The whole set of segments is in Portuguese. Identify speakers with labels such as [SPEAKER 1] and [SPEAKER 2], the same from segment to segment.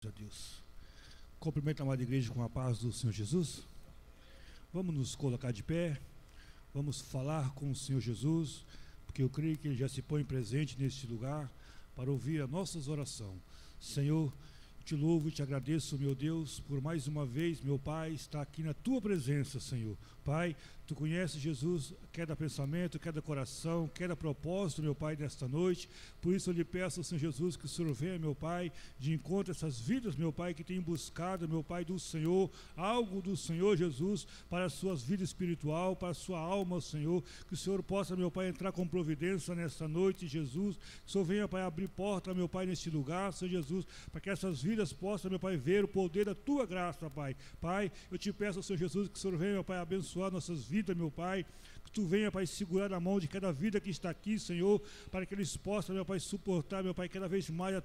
[SPEAKER 1] a Deus. Cumprimento a amada igreja com a paz do Senhor Jesus. Vamos nos colocar de pé, vamos falar com o Senhor Jesus, porque eu creio que Ele já se põe presente neste lugar para ouvir a nossa oração. Senhor, te louvo e te agradeço, meu Deus, por mais uma vez, meu Pai, estar aqui na Tua presença, Senhor. Pai, Tu conheces, Jesus, cada pensamento, cada coração, cada propósito, meu Pai, desta noite. Por isso eu lhe peço, Senhor Jesus, que o Senhor venha, meu Pai, de encontro a essas vidas, meu Pai, que têm buscado, meu Pai, do Senhor, algo do Senhor, Jesus, para as suas vidas espiritual, para a sua alma, Senhor. Que o Senhor possa, meu Pai, entrar com providência nesta noite, Jesus. Que o Senhor venha, Pai, abrir porta, meu Pai, neste lugar, Senhor Jesus, para que essas vidas possam, meu Pai, ver o poder da Tua graça, Pai. Pai, eu te peço, Senhor Jesus, que o Senhor venha, meu Pai, abençoar nossas vidas, meu Pai, que Tu venha, Pai, segurar a mão de cada vida que está aqui, Senhor, para que eles possam, meu Pai, suportar, meu Pai, cada vez mais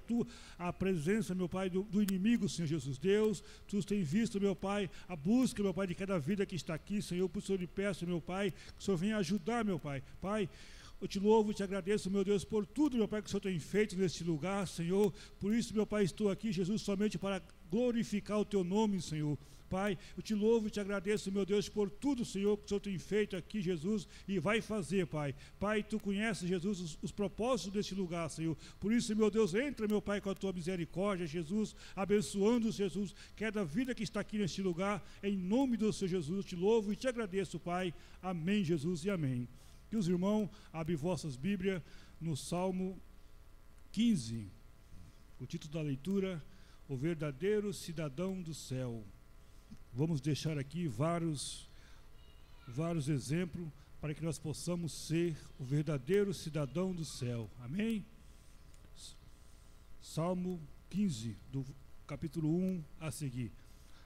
[SPEAKER 1] a presença, meu Pai, do inimigo, Senhor Jesus. Deus, Tu tens visto, meu Pai, a busca, meu Pai, de cada vida que está aqui, Senhor. Por isso eu lhe peço, meu Pai, que o Senhor venha ajudar, meu Pai. Pai, eu te louvo e te agradeço, meu Deus, por tudo, meu Pai, que o Senhor tem feito neste lugar, Senhor. Por isso, meu Pai, estou aqui, Jesus, somente para glorificar o Teu nome, Senhor. Pai, eu te louvo e te agradeço, meu Deus, por tudo, Senhor, que o Senhor tem feito aqui, Jesus, e vai fazer, Pai. Pai, Tu conheces, Jesus, os propósitos deste lugar, Senhor. Por isso, meu Deus, entra, meu Pai, com a Tua misericórdia, Jesus, abençoando, Jesus, cada vida que está aqui neste lugar, em nome do Senhor Jesus. Eu te louvo e te agradeço, Pai. Amém, Jesus, e amém. Que os irmãos abrem vossas Bíblias no Salmo 15. O título da leitura: O verdadeiro cidadão do céu. Vamos deixar aqui vários exemplos para que nós possamos ser o verdadeiro cidadão do céu. Amém? Salmo 15, do capítulo 1 a seguir.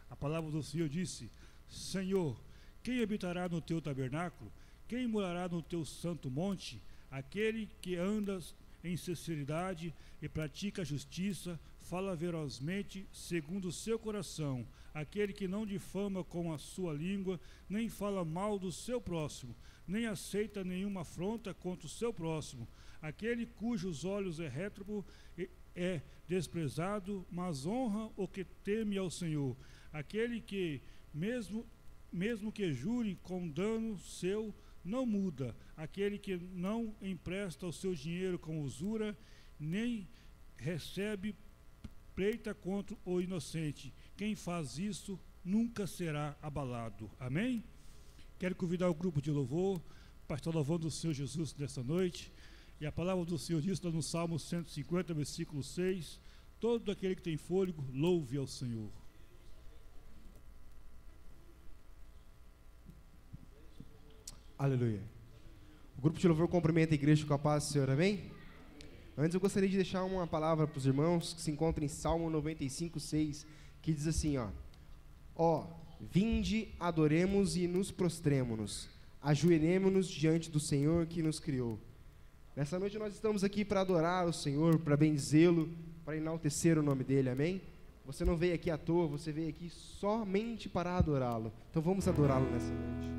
[SPEAKER 1] A palavra do Senhor disse: Senhor, quem habitará no Teu tabernáculo? Quem morará no Teu santo monte? Aquele que anda em sinceridade e pratica a justiça, fala verozmente segundo o seu coração, aquele que não difama com a sua língua, nem fala mal do seu próximo, nem aceita nenhuma afronta contra o seu próximo, aquele cujos olhos é rétrobo é desprezado, mas honra o que teme ao Senhor, aquele que, mesmo que jure com dano seu, não muda, aquele que não empresta o seu dinheiro com usura, nem recebe pleita contra o inocente. Quem faz isso nunca será abalado. Amém? Quero convidar o grupo de louvor para estar louvando o Senhor Jesus nesta noite. E a palavra do Senhor diz no Salmo 150, versículo 6: todo aquele que tem fôlego, louve ao Senhor.
[SPEAKER 2] Aleluia. O grupo de louvor cumprimenta a igreja com a paz do Senhor, amém? Antes eu gostaria de deixar uma palavra para os irmãos que se encontram em Salmo 95, 6, que diz assim, ó, vinde, adoremos e nos prostremo-nos, ajoelhemo-nos diante do Senhor que nos criou. Nessa noite nós estamos aqui para adorar o Senhor, para benzê-lo, para enaltecer o nome dEle, amém? Você não veio aqui à toa, você veio aqui somente para adorá-lo. Então vamos adorá-lo nessa noite.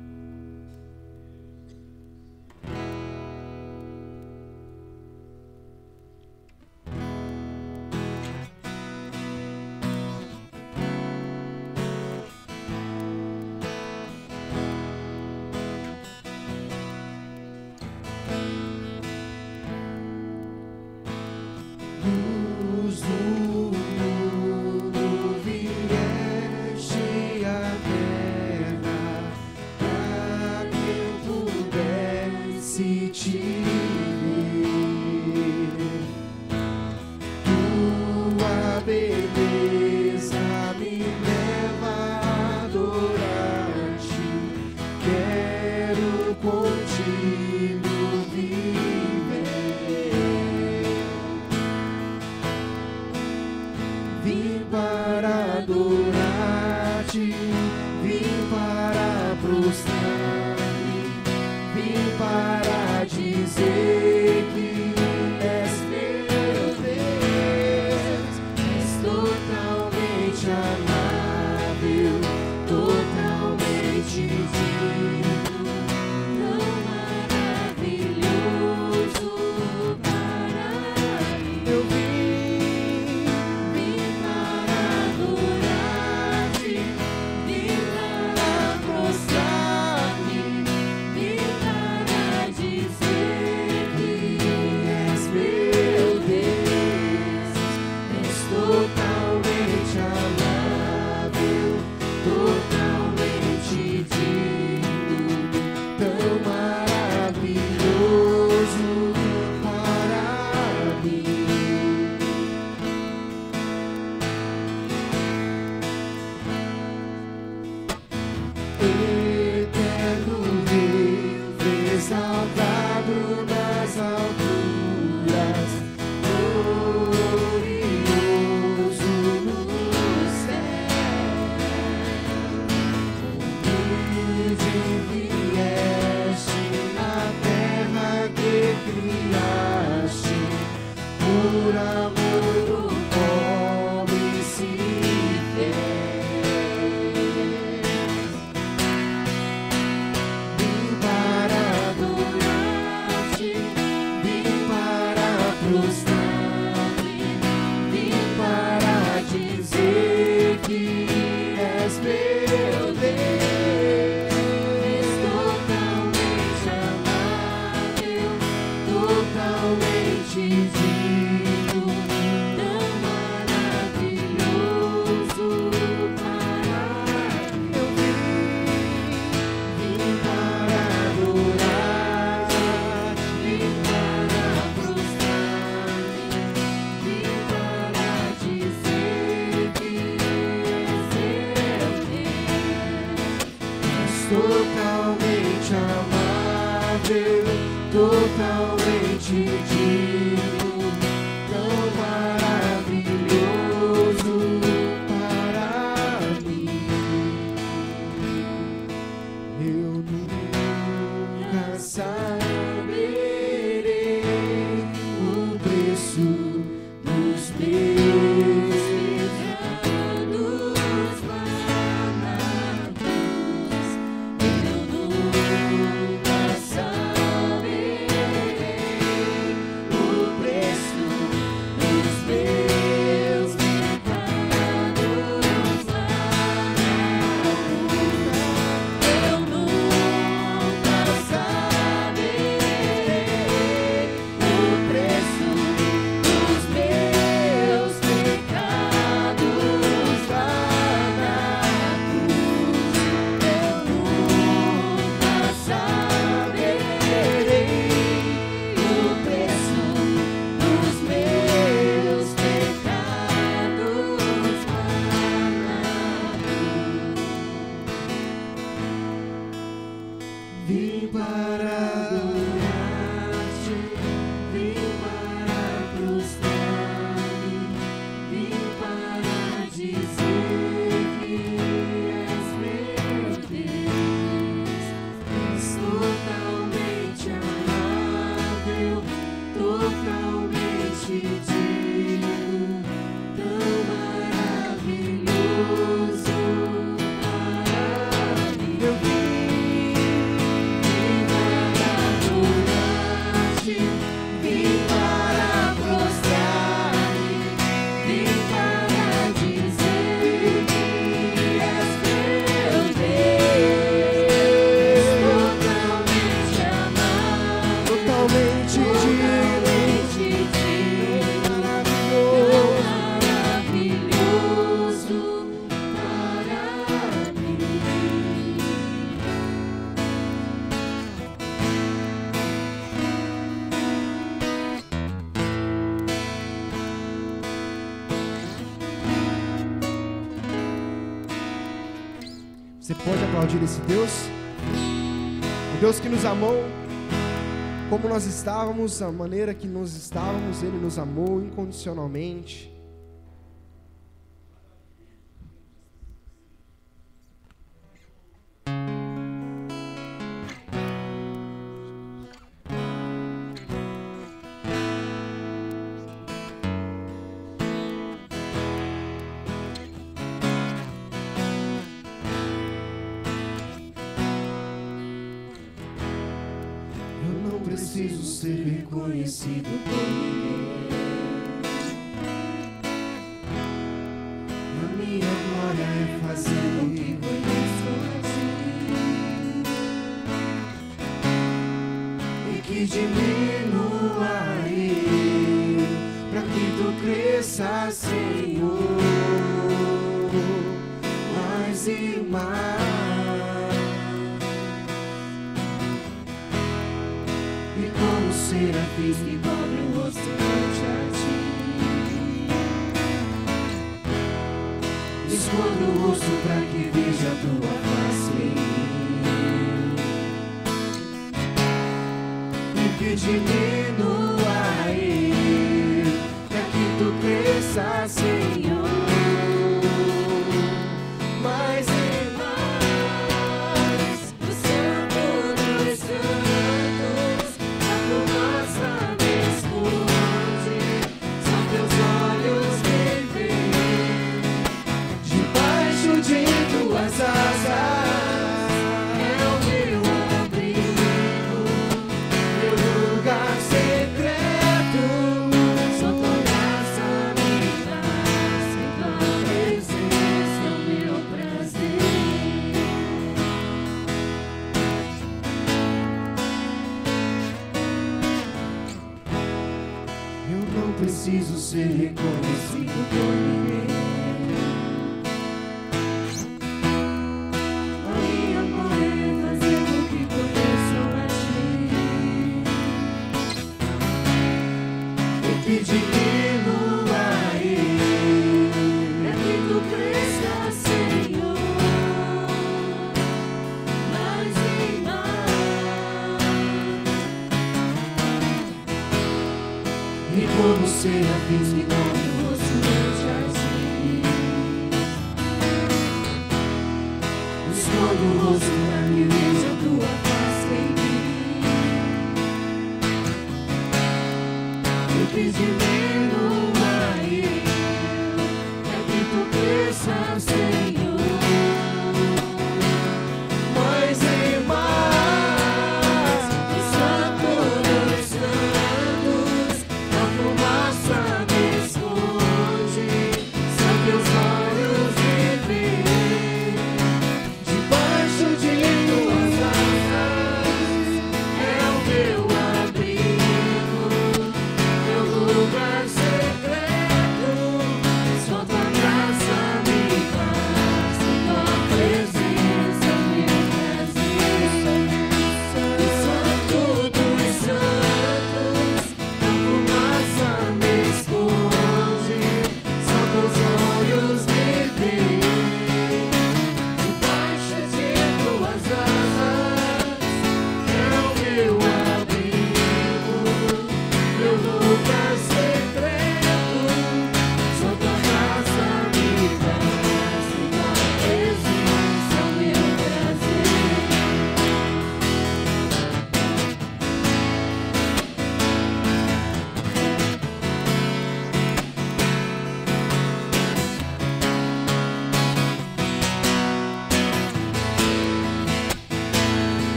[SPEAKER 3] Eu vim
[SPEAKER 2] eterno Rei, exaltado nas alturas, glorioso no céu. Humilde vieste na terra que criaste, por amor do pobre se fez. Vim para adorar-te, vim para prostrar-me, vim para dizer que és meu Deus, totalmente amável, totalmente digno, tão maravilhoso para mim. Eu vim para adorar, vim para prostrar-me, vim para dizer que és meu Deus, totalmente amável, totalmente digno, tão maravilhoso para mim. Eu nunca saberei o preço dos meus pecados banados. Eu nunca saberei o preço dos meus pecados banados. Eu nunca saberei o preço dos meus pecados banados. Eu nunca saberei o preço dos meus pecados banados. Vim para adorar-te, vim para prostrar-me, vim para dizer que és meu Deus, és totalmente amável, totalmente digno, tão maravilhoso para mim. Eu vim para adorar-te, vim para prostrar-me, vim para dizer que és meu Deus, totalmente amável, totalmente digno, maravilhoso para mim. Você pode aplaudir esse Deus? O Deus que nos amou como nós estávamos, a maneira que nós estávamos, Ele nos amou incondicionalmente. Eu não preciso ser reconhecido por ninguém. A minha glória é fazer o que conheço a ti, e que diminua eu, pra que tu cresça, Senhor, mais e mais. E como serafins que cobre o rosto ante a ti,
[SPEAKER 3] escondo o rosto para que veja a tua face em mim. E que diminua eu, para que tu cresça, Senhor. Mais e mais, o Santo dos Santos, a fumaça me esconde, só teus olhos me veem. Debaixo de tuas asas é o meu abrigo, meu lugar secreto. Só tua graça me traz, em tua presença é o meu prazer. Eu não preciso ser reconhecido por ninguém. A minha mão é fazer o que começo a ti. E que diminua eu, é que tu cresça, Senhor. Mais e mais. E como serafins que não me rosto ante a ti, escondo o rosto para que veja a tua face em mim. E que diminua eu, é que tu cresça, Senhor. Mais e mais, o Santo dos Santos, a fumaça me esconde, só teus olhos me veem. Debaixo de tuas asas é o meu abrigo, meu lugar secreto. Só tua graça me traz, em tua presença é o meu prazer. O Santo dos Santos, a fumaça me esconde, só teus olhos me veem. Debaixo de tuas asas é o meu abrigo, meu lugar secreto. Só tua graça me traz, em tua presença é o meu prazer.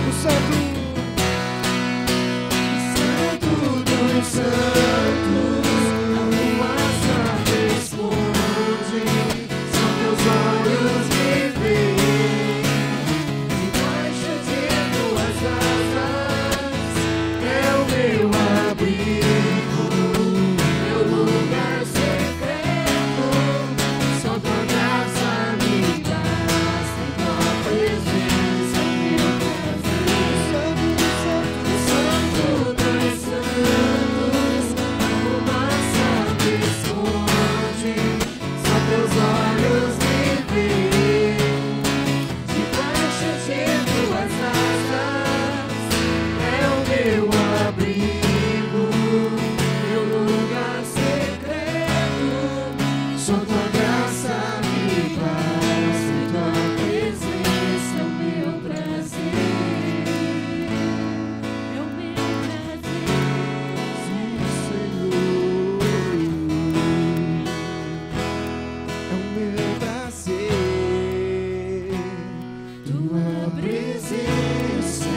[SPEAKER 3] O Santo dos Santos, a fumaça me esconde, só teus olhos me veem. Debaixo de tuas asas é o meu abrigo, meu lugar secreto. Só tua graça me traz, em tua presença é o meu prazer. O Santo dos Santos, a fumaça me esconde, só teus olhos me veem. Debaixo de tuas asas é o meu abrigo, meu lugar secreto. Só tua graça me traz, em tua presença é o meu prazer. É o meu prazer, sim, Senhor. É o meu prazer, tua presença,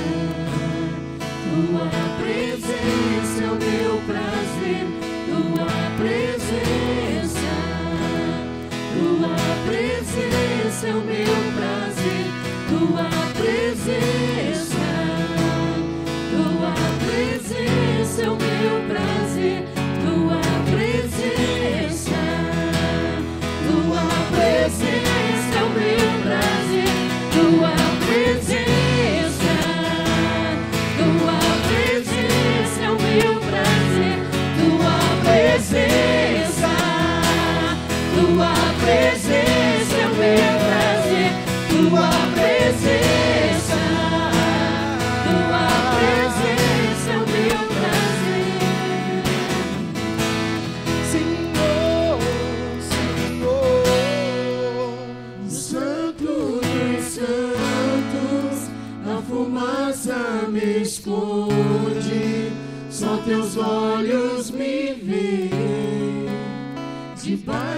[SPEAKER 3] tua presença é o meu prazer, tua presença, tua presença é o meu prazer, tua presença, tua presença é o meu prazer, tua presença.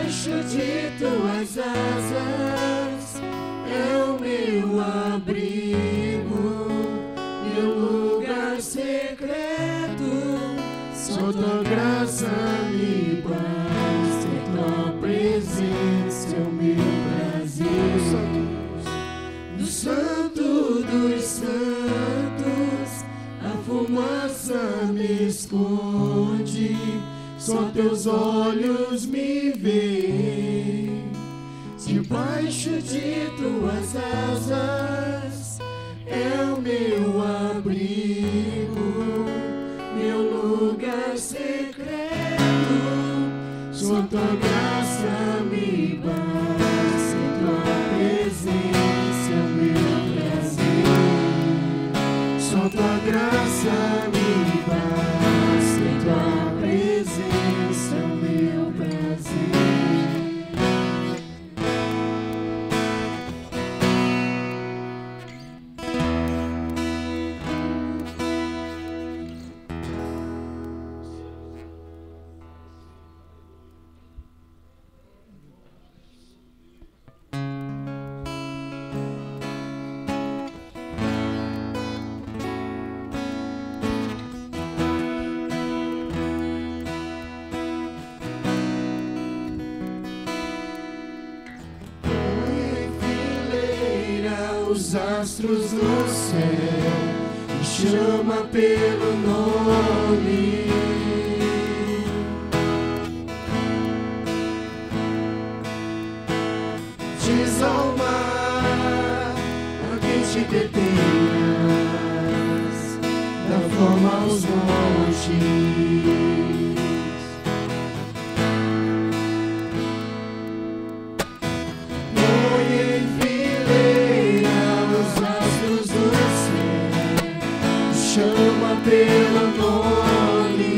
[SPEAKER 3] Debaixo de tuas asas é o meu abrigo, meu lugar secreto. Só tua graça me basta, tua presença é o meu prazer. No santo dos santos, a fumaça me esconde. Só teus olhos me veem. Debaixo de tuas asas é o meu abrigo, meu lugar secreto. Só tua graça me basta, tua presença é o meu prazer. Só tua graça me basta, tua presença é o meu prazer. Os astros do céu me chama pelo nome. Diz ao mar a quem te detenhas, dá forma aos montes. Chama pelo nome.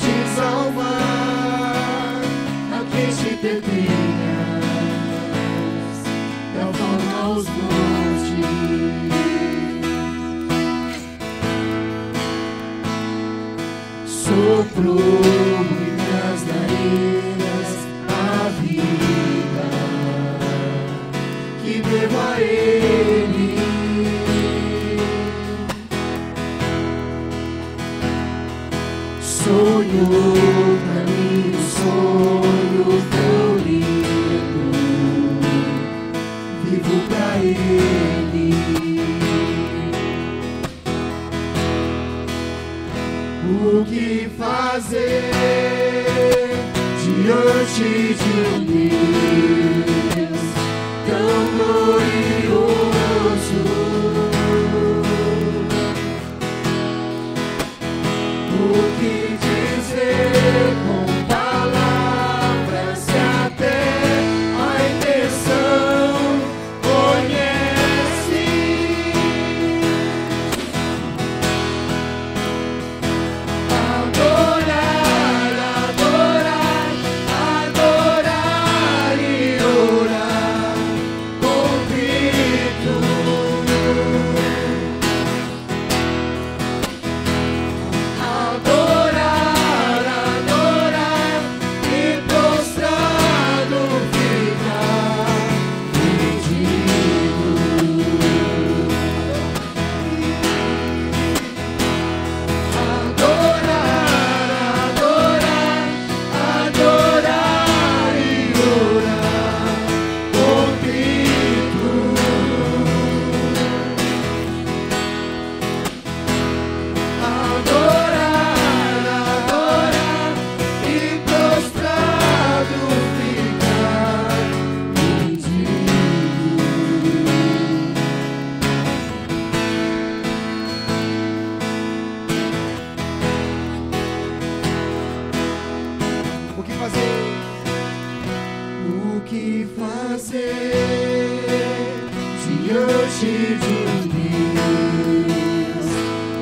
[SPEAKER 3] Diz ao mar a quem te detenhas, dá forma aos montes. Soprou-me nas narinas a vida, que devo a Ele. Sonho pra mim, sonho florido, vivo pra Ele. O que fazer diante de um Deus tão glorioso? O que dizer com palavras se até a intenção conhece? Adorar, adorar, adorar e orar com grito. Adorar, adorar e prostrado ficar rendido. Adorar, adorar, adorar e orar com grito. Adorar, adorar e prostrado ficar rendido.
[SPEAKER 2] O que fazer?
[SPEAKER 3] O que fazer diante de um Deus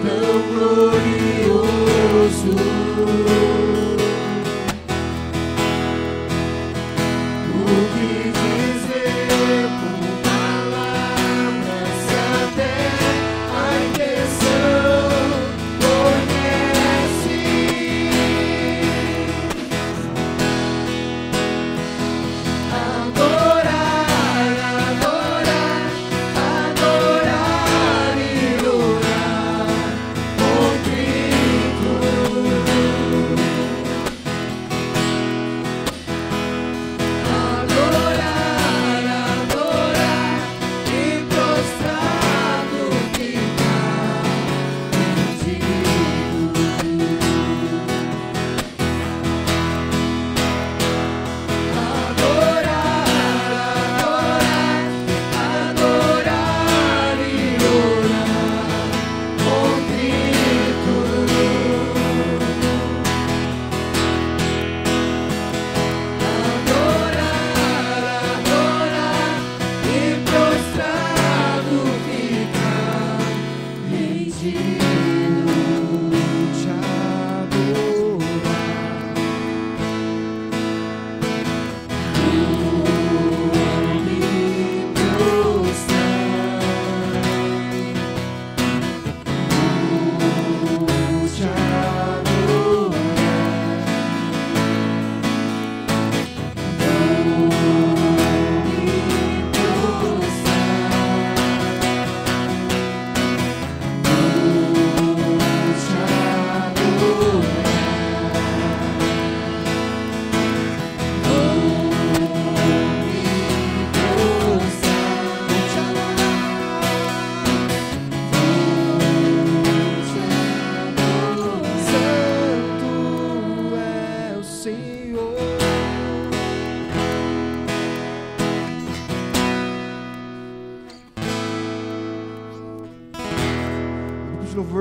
[SPEAKER 3] tão glorioso? O que dizer com palavras se até a intenção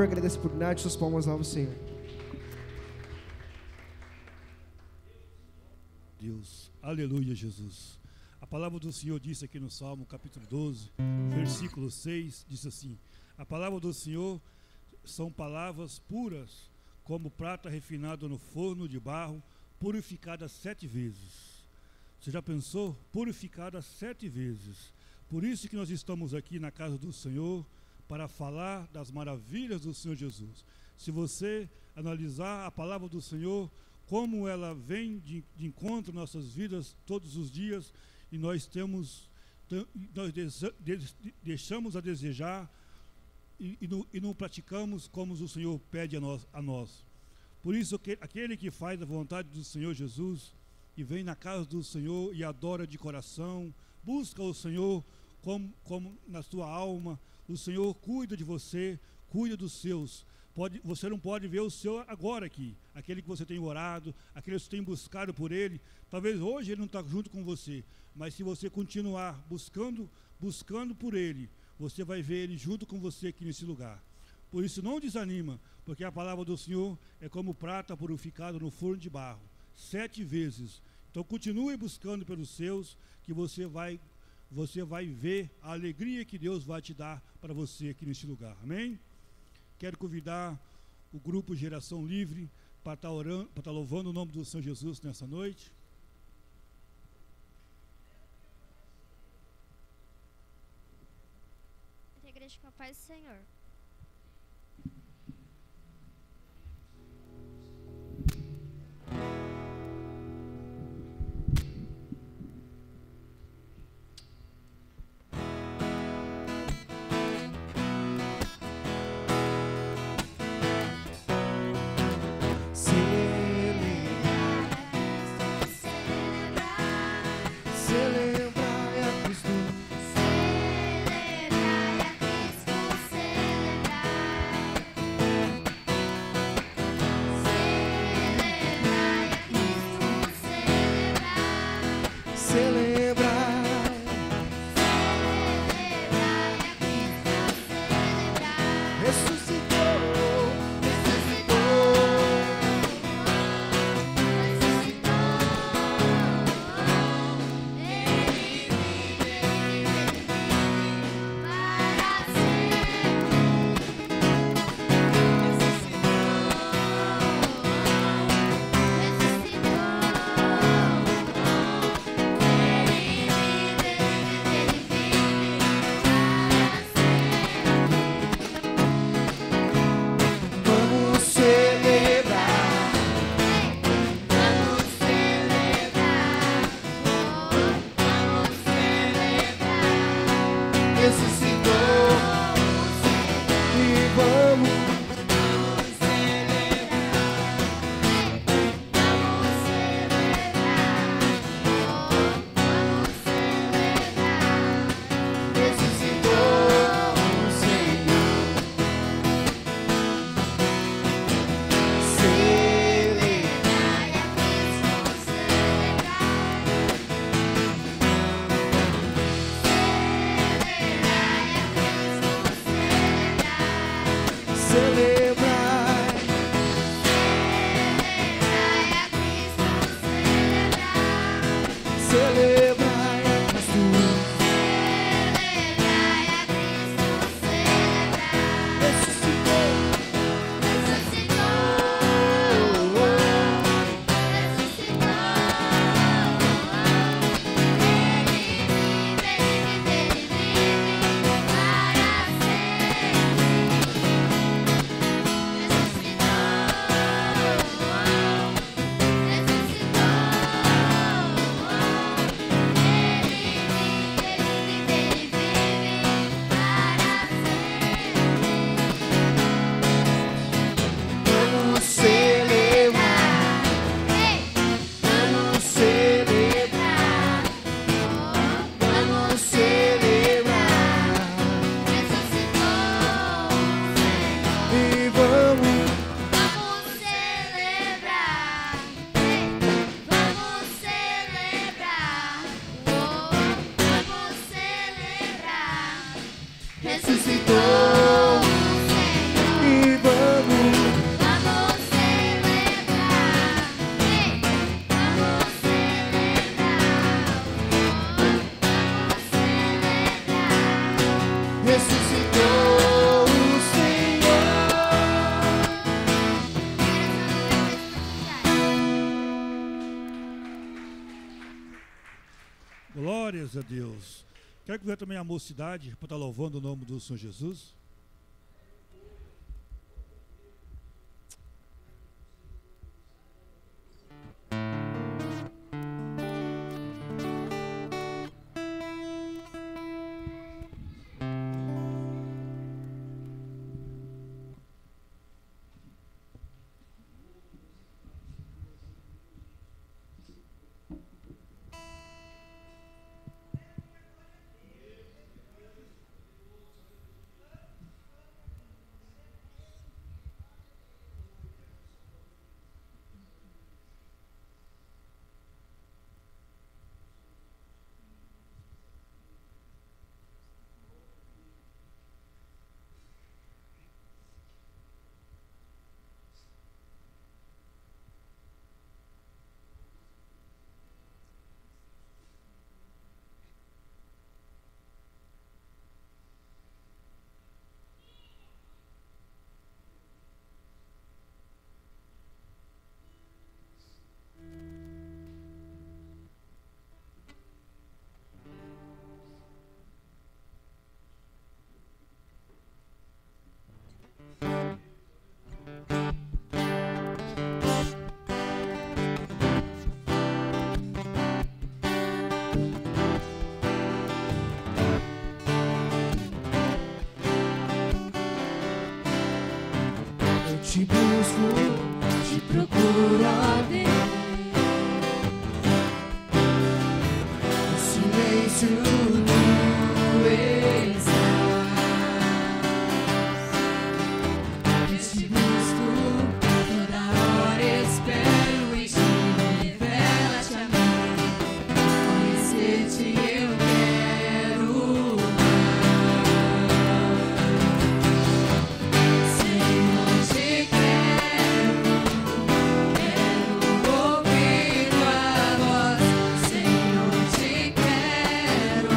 [SPEAKER 2] Agradeço por oportunidade, suas palmas ao Senhor.
[SPEAKER 1] Deus, aleluia, Jesus. A palavra do Senhor disse aqui no Salmo, capítulo 12, versículo 6, diz assim: a palavra do Senhor são palavras puras, como prata refinada no forno de barro, purificada 7 vezes. Você já pensou? Purificada 7 vezes. Por isso que nós estamos aqui na casa do Senhor, para falar das maravilhas do Senhor Jesus. Se você analisar a palavra do Senhor, como ela vem de encontro em nossas vidas todos os dias, e nós deixamos a desejar e não praticamos como o Senhor pede a nós. Por isso, aquele que faz a vontade do Senhor Jesus e vem na casa do Senhor e adora de coração, busca o Senhor como na sua alma, o Senhor cuida de você, cuida dos seus. Você não pode ver o seu agora aqui, aquele que você tem orado, aquele que você tem buscado por ele. Talvez hoje ele não está junto com você, mas se você continuar buscando por ele, você vai ver ele junto com você aqui nesse lugar. Por isso não desanima, porque a palavra do Senhor é como prata purificada no forno de barro, 7 vezes. Então continue buscando pelos seus, que você vai ver a alegria que Deus vai te dar para você aqui neste lugar, amém? Quero convidar o grupo Geração Livre para estar orando, para estar louvando o nome do Senhor Jesus nessa noite.
[SPEAKER 4] A igreja com a paz do Senhor.
[SPEAKER 3] Celebrar
[SPEAKER 1] Glórias a Deus. Quero que venha também a mocidade para estar louvando o nome do Senhor Jesus.
[SPEAKER 3] Te busco, te procuro, ó Deus. No silêncio tu estás. Eu te busco, toda hora espero e te revela-te a mim. Conhecer-te eu quero. Ouvir tua voz, Senhor, te quero.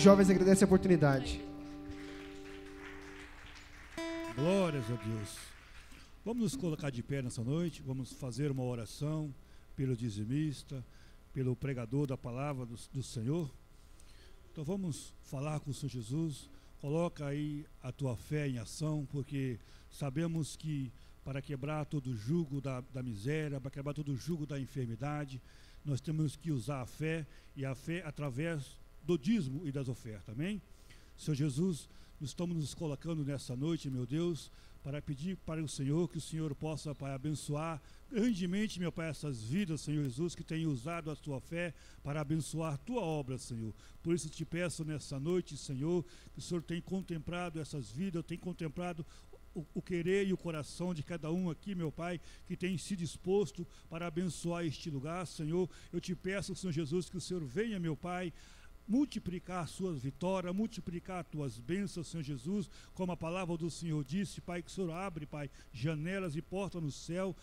[SPEAKER 2] jovens agradecem a oportunidade.
[SPEAKER 1] Glórias a Deus. Vamos nos colocar de pé nessa noite, vamos fazer uma oração pelo dizimista, pelo pregador da palavra do Senhor. Então vamos falar com o Senhor Jesus. Coloca aí a tua fé em ação, porque sabemos que para quebrar todo o jugo da miséria, para quebrar todo o jugo da enfermidade, nós temos que usar a fé, e a fé através do dízimo e das ofertas, amém? Senhor Jesus, nós estamos nos colocando nessa noite, meu Deus, para pedir para o Senhor que o Senhor possa, Pai, abençoar grandemente, meu Pai, essas vidas, Senhor Jesus, que têm usado a tua fé para abençoar a tua obra, Senhor. Por isso te peço nessa noite, Senhor, que o Senhor tem contemplado essas vidas, tem contemplado o querer e o coração de cada um aqui, meu Pai, que tem se disposto para abençoar este lugar, Senhor. Eu te peço, Senhor Jesus, que o Senhor venha, meu Pai, multiplicar as suas vitórias, multiplicar as tuas bênçãos, Senhor Jesus, como a palavra do Senhor disse, Pai, que o Senhor abre, Pai, janelas e portas no céu,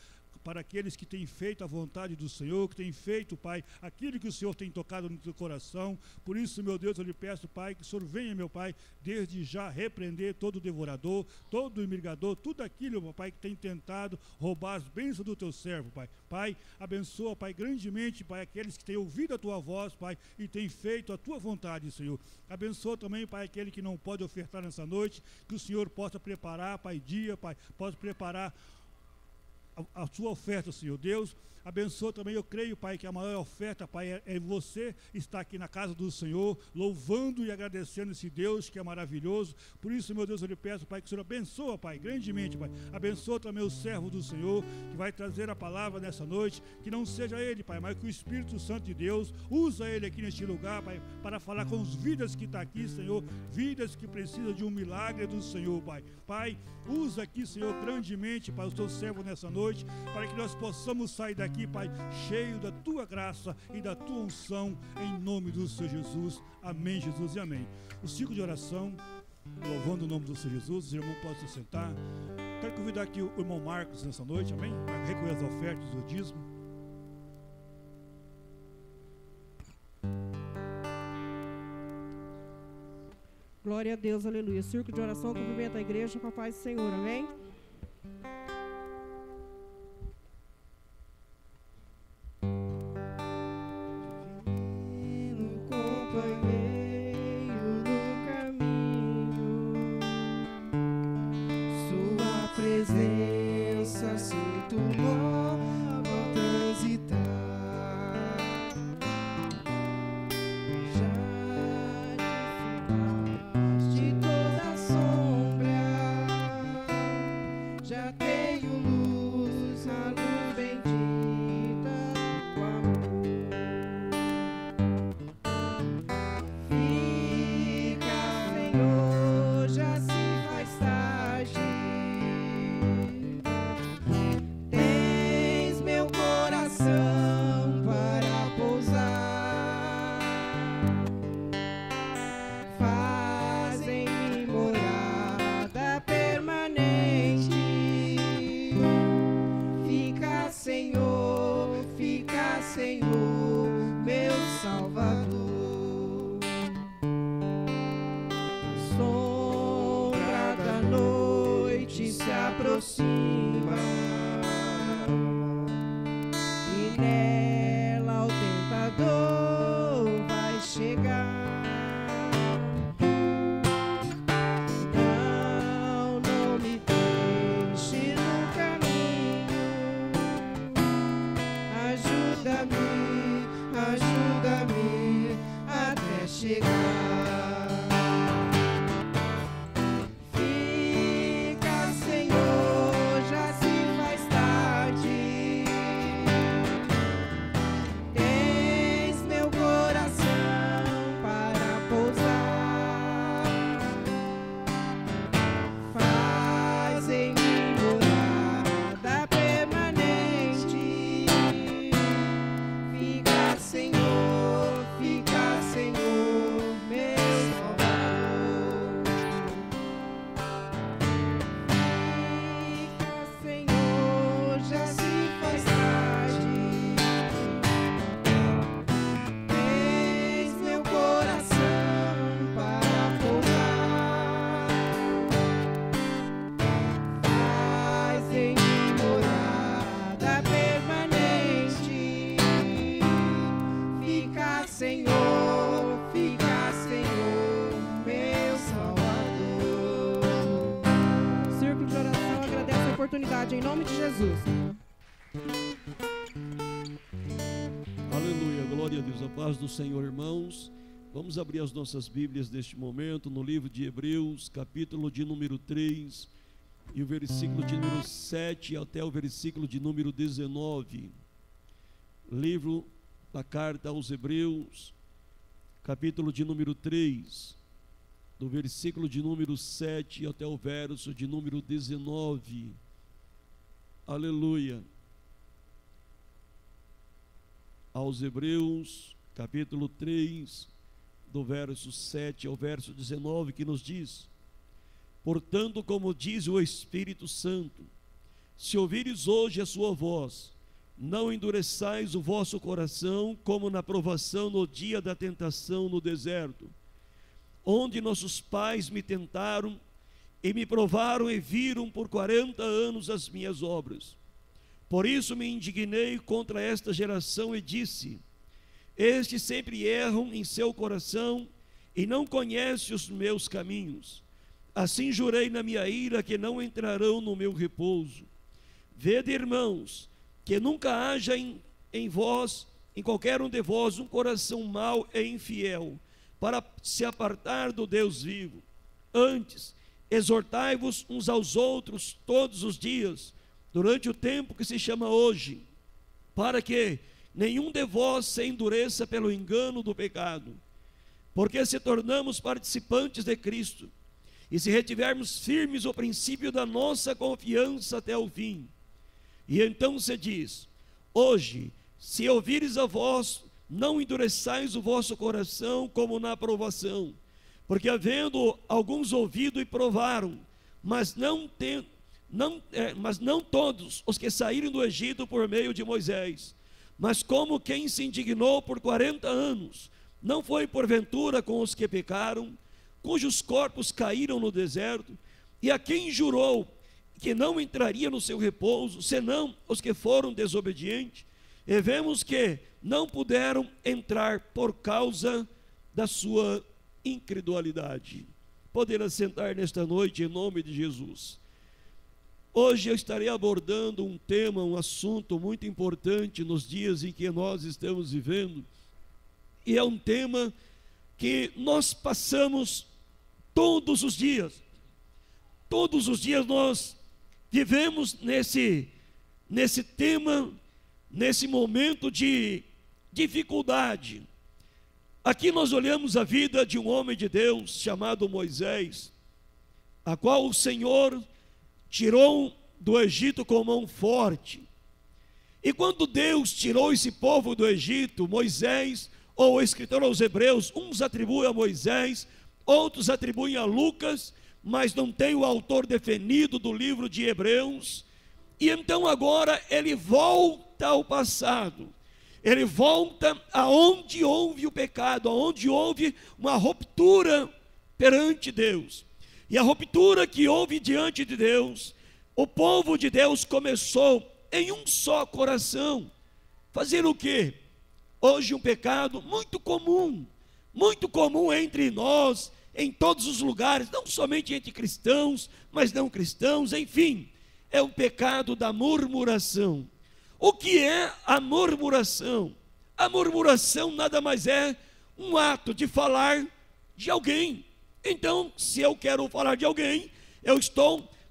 [SPEAKER 1] para aqueles que têm feito a vontade do Senhor, que têm feito, Pai, aquilo que o Senhor tem tocado no teu coração. Por isso, meu Deus, eu lhe peço, Pai, que o Senhor venha, meu Pai, desde já repreender todo devorador, todo imigador, tudo aquilo, meu Pai, que tem tentado roubar as bênçãos do teu servo, Pai. Pai, abençoa, Pai, grandemente, Pai, aqueles que têm ouvido a tua voz, Pai, e têm feito a tua vontade, Senhor. Abençoa também, Pai, aquele que não pode ofertar nessa noite, que o Senhor possa preparar, Pai, dia, Pai, possa preparar a sua oferta, Senhor Deus. Abençoa também, eu creio, Pai, que a maior oferta, Pai, é você estar aqui na casa do Senhor, louvando e agradecendo esse Deus que é maravilhoso. Por isso, meu Deus, eu lhe peço, Pai, que o Senhor abençoa, Pai, grandemente, Pai. Abençoa também o servo do Senhor, que vai trazer a palavra nessa noite, que não seja ele, Pai, mas que o Espírito Santo de Deus usa ele aqui neste lugar, Pai, para falar com os vidas que estão aqui, Senhor, vidas que precisam de um milagre do Senhor, Pai. Pai, usa aqui, Senhor, grandemente, Pai, o teu servo nessa noite, para que nós possamos sair daqui, Pai, cheio da tua graça e da tua unção, em nome do Senhor Jesus. Amém, Jesus, e amém. O ciclo de oração, louvando o nome do Senhor Jesus, os irmãos podem se sentar. Quero convidar aqui o irmão Marcos nessa noite, amém, para recolher as ofertas do dízimo.
[SPEAKER 5] Glória a Deus, aleluia. Círculo de oração, cumprimenta a igreja com a paz do Senhor, amém?
[SPEAKER 3] Fica, Senhor, já se
[SPEAKER 5] me dê essa oportunidade, em nome de Jesus.
[SPEAKER 6] Aleluia, glória a Deus, a paz do Senhor, irmãos. Vamos abrir as nossas Bíblias neste momento no livro de Hebreus, capítulo de número 3, e o versículo de número 7 até o versículo de número 19. Livro da carta aos Hebreus, capítulo de número 3, do versículo de número 7 até o verso de número 19. Aleluia. Aos Hebreus, capítulo 3, do verso 7 ao verso 19, que nos diz: portanto, como diz o Espírito Santo, se ouvires hoje a sua voz, não endureçais o vosso coração, como na provação no dia da tentação no deserto, onde nossos pais me tentaram e me provaram e viram por 40 anos as minhas obras. Por isso me indignei contra esta geração e disse: estes sempre erram em seu coração e não conhecem os meus caminhos. Assim jurei na minha ira que não entrarão no meu repouso. Vede, irmãos, que nunca haja em vós, em qualquer um de vós, um coração mau e infiel, para se apartar do Deus vivo. Antes, exortai-vos uns aos outros todos os dias, durante o tempo que se chama hoje, para que nenhum de vós se endureça pelo engano do pecado. Porque se tornamos participantes de Cristo, e se retivermos firmes o princípio da nossa confiança até o fim. E então se diz: hoje, se ouvires a voz, não endureçais o vosso coração como na provação, porque havendo alguns ouvido e provaram, mas não todos os que saíram do Egito por meio de Moisés. Mas como quem se indignou por 40 anos, não foi porventura com os que pecaram, cujos corpos caíram no deserto, e a quem jurou que não entraria no seu repouso, senão os que foram desobedientes, e vemos que não puderam entrar por causa da sua incredulidade. Poderá sentar nesta noite em nome de Jesus. Hoje eu estarei abordando um tema, um assunto muito importante nos dias em que nós estamos vivendo, e é um tema que nós passamos todos os dias. Todos os dias nós vivemos nesse tema, nesse momento de dificuldade. Aqui nós olhamos a vida de um homem de Deus chamado Moisés, a qual o Senhor tirou do Egito com mão forte. E quando Deus tirou esse povo do Egito, Moisés, ou o escritor aos Hebreus, uns atribuem a Moisés, outros atribuem a Lucas, mas não tem o autor definido do livro de Hebreus. E então agora ele volta ao passado, ele volta aonde houve o pecado, aonde houve uma ruptura perante Deus. E a ruptura que houve diante de Deus, o povo de Deus começou em um só coração fazer o quê? Hoje um pecado muito comum entre nós, em todos os lugares, não somente entre cristãos, mas não cristãos, enfim, é o pecado da murmuração. O que é a murmuração? A murmuração nada mais é um ato de falar de alguém. Então, se eu quero falar de alguém,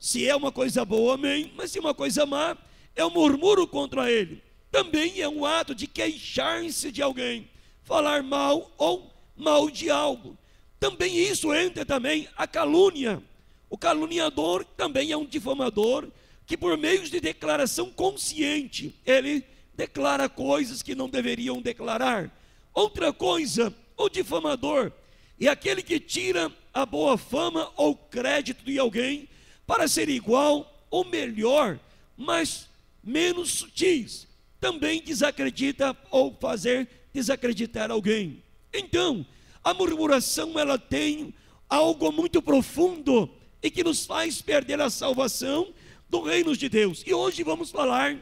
[SPEAKER 6] se é uma coisa boa, amém, mas se é uma coisa má, eu murmuro contra ele. Também é um ato de queixar-se de alguém, falar mal ou mal de algo. Também isso entra também a calúnia. O caluniador também é um difamador, que por meio de declaração consciente, ele declara coisas que não deveriam declarar. Outra coisa, o difamador é aquele que tira a boa fama ou crédito de alguém para ser igual ou melhor, mas menos sutis. Também desacredita ou fazer desacreditar alguém. Então, a murmuração, ela tem algo muito profundo e que nos faz perder a salvação do reino de Deus. E hoje vamos falar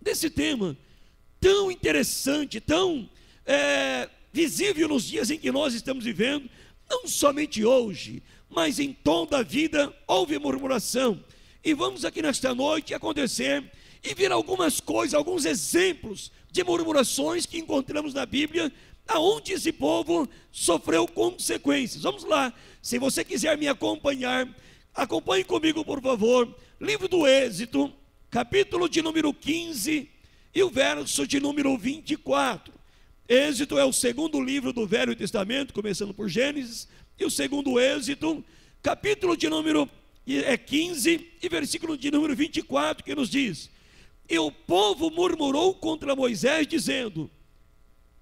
[SPEAKER 6] desse tema tão interessante, tão visível nos dias em que nós estamos vivendo, não somente hoje, mas em toda a vida houve murmuração. E vamos aqui nesta noite acontecer e ver algumas coisas, alguns exemplos de murmurações que encontramos na Bíblia, aonde esse povo sofreu consequências. Vamos lá, se você quiser me acompanhar, acompanhe comigo, por favor, livro do Êxodo, capítulo de número 15 e o verso de número 24. Êxodo é o segundo livro do Velho Testamento, começando por Gênesis, e o segundo Êxodo, capítulo de número 15 e versículo de número 24, que nos diz: e o povo murmurou contra Moisés, dizendo: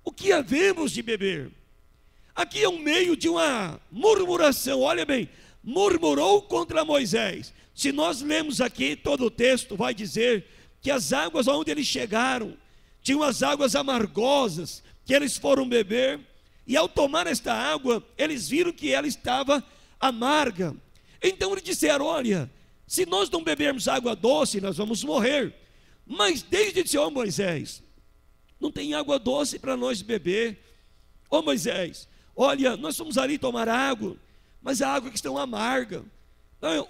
[SPEAKER 6] o que havemos de beber? Aqui é um meio de uma murmuração, olha bem, murmurou contra Moisés. Se nós lemos aqui, todo o texto vai dizer que as águas aonde eles chegaram, tinham as águas amargosas, que eles foram beber, e ao tomar esta água, eles viram que ela estava amarga. Então eles disseram: olha, se nós não bebermos água doce, nós vamos morrer. Mas desde disse: ó Moisés, não tem água doce para nós beber. Ó Moisés, olha, nós fomos ali tomar água, mas a água que está amarga.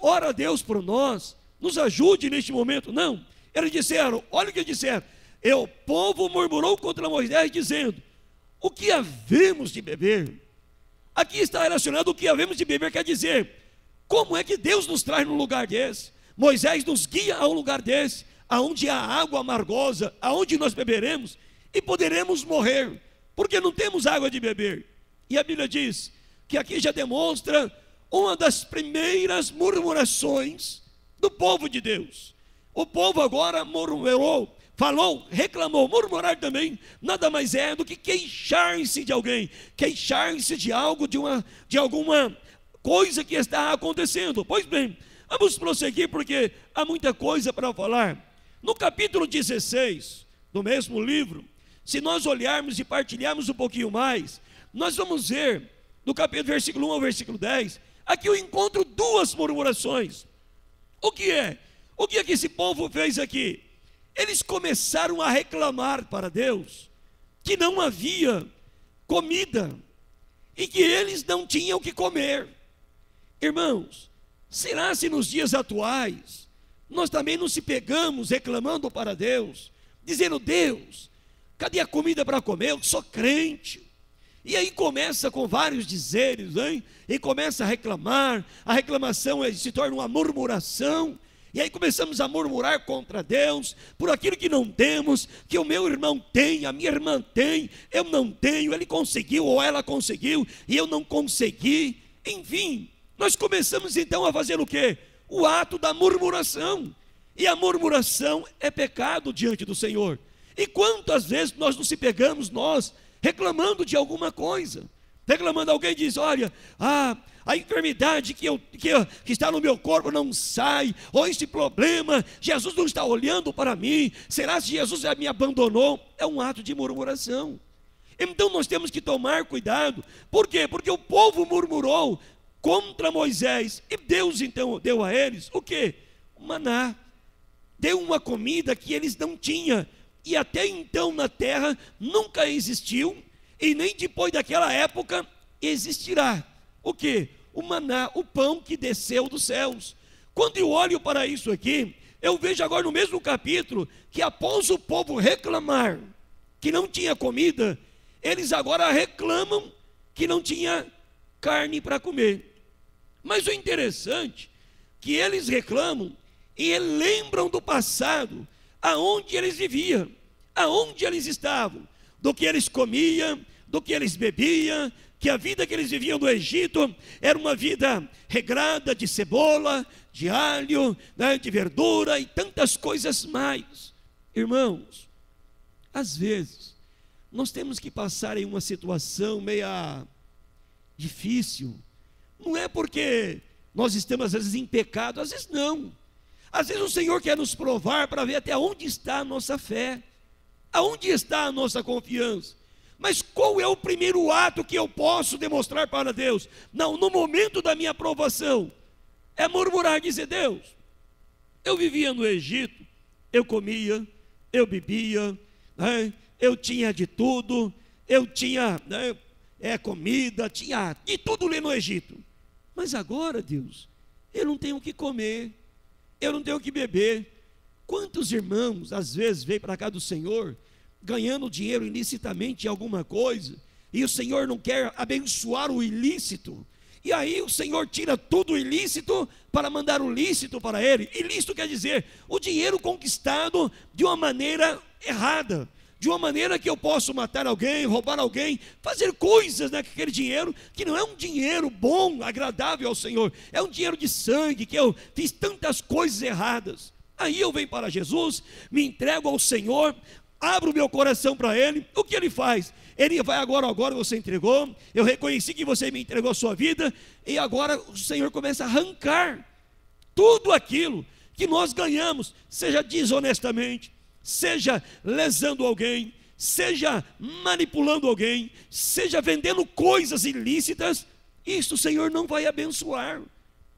[SPEAKER 6] Ora a Deus por nós, nos ajude neste momento. Não, eles disseram, olha o que disseram: e o povo murmurou contra Moisés, dizendo: o que havemos de beber? Aqui está relacionado o que havemos de beber, quer dizer, como é que Deus nos traz num lugar desse? Moisés nos guia a um lugar desse, aonde há água amargosa, aonde nós beberemos e poderemos morrer, porque não temos água de beber. E a Bíblia diz que aqui já demonstra uma das primeiras murmurações do povo de Deus. O povo agora murmurou, falou, reclamou. Murmurar também nada mais é do que queixar-se de alguém, queixar-se de algo, de alguma coisa que está acontecendo. Pois bem, vamos prosseguir porque há muita coisa para falar. No capítulo 16 do mesmo livro, se nós olharmos e partilharmos um pouquinho mais, nós vamos ver, no capítulo versículo 1 ao versículo 10, aqui eu encontro duas murmurações. O que é? O que é que esse povo fez aqui? Eles começaram a reclamar para Deus que não havia comida e que eles não tinham o que comer. Irmãos, será se nos dias atuais nós também não se pegamos reclamando para Deus, dizendo: Deus, cadê a comida para comer? Eu sou crente. E aí começa com vários dizeres, hein? E começa a reclamar, a reclamação se torna uma murmuração, e aí começamos a murmurar contra Deus, por aquilo que não temos, que o meu irmão tem, a minha irmã tem, eu não tenho, ele conseguiu ou ela conseguiu, e eu não consegui. Enfim, nós começamos então a fazer o quê? O ato da murmuração, e a murmuração é pecado diante do Senhor. E quantas vezes nós não se pegamos, nós, reclamando de alguma coisa, reclamando, alguém diz: olha, a enfermidade que está no meu corpo não sai, ou esse problema, Jesus não está olhando para mim, será que Jesus já me abandonou? É um ato de murmuração. Então nós temos que tomar cuidado. Por quê? Porque o povo murmurou contra Moisés, e Deus então deu a eles o quê? O maná, deu uma comida que eles não tinham, e até então na terra nunca existiu, e nem depois daquela época existirá. O quê? O maná, o pão que desceu dos céus. Quando eu olho para isso aqui, eu vejo agora no mesmo capítulo, que após o povo reclamar que não tinha comida, eles agora reclamam que não tinha carne para comer. Mas o interessante é que eles reclamam e lembram do passado, aonde eles viviam, aonde eles estavam, do que eles comiam, do que eles bebiam, que a vida que eles viviam no Egito era uma vida regrada de cebola, de alho, né, de verdura e tantas coisas mais. Irmãos, às vezes nós temos que passar em uma situação meia difícil. Não é porque nós estamos às vezes em pecado, às vezes não. Às vezes o Senhor quer nos provar para ver até onde está a nossa fé, aonde está a nossa confiança. Mas qual é o primeiro ato que eu posso demonstrar para Deus? Não, no momento da minha aprovação, é murmurar, dizer: Deus, eu vivia no Egito, eu comia, eu bebia, né? Eu tinha de tudo, eu tinha comida, tinha de tudo ali no Egito. Mas agora, Deus, eu não tenho o que comer, eu não tenho o que beber. Quantos irmãos, às vezes, vêm para cá do Senhor, ganhando dinheiro ilicitamente em alguma coisa, e o Senhor não quer abençoar o ilícito, e aí o Senhor tira tudo o ilícito para mandar o lícito para ele. Ilícito quer dizer o dinheiro conquistado de uma maneira errada, de uma maneira que eu posso matar alguém, roubar alguém, fazer coisas naquele dinheiro, que não é um dinheiro bom, agradável ao Senhor, é um dinheiro de sangue, que eu fiz tantas coisas erradas. Aí eu venho para Jesus, me entrego ao Senhor, abro o meu coração para Ele. O que Ele faz? Ele vai agora você entregou, eu reconheci que você me entregou a sua vida, e agora o Senhor começa a arrancar tudo aquilo que nós ganhamos, seja desonestamente, seja lesando alguém, seja manipulando alguém, seja vendendo coisas ilícitas. Isso o Senhor não vai abençoar.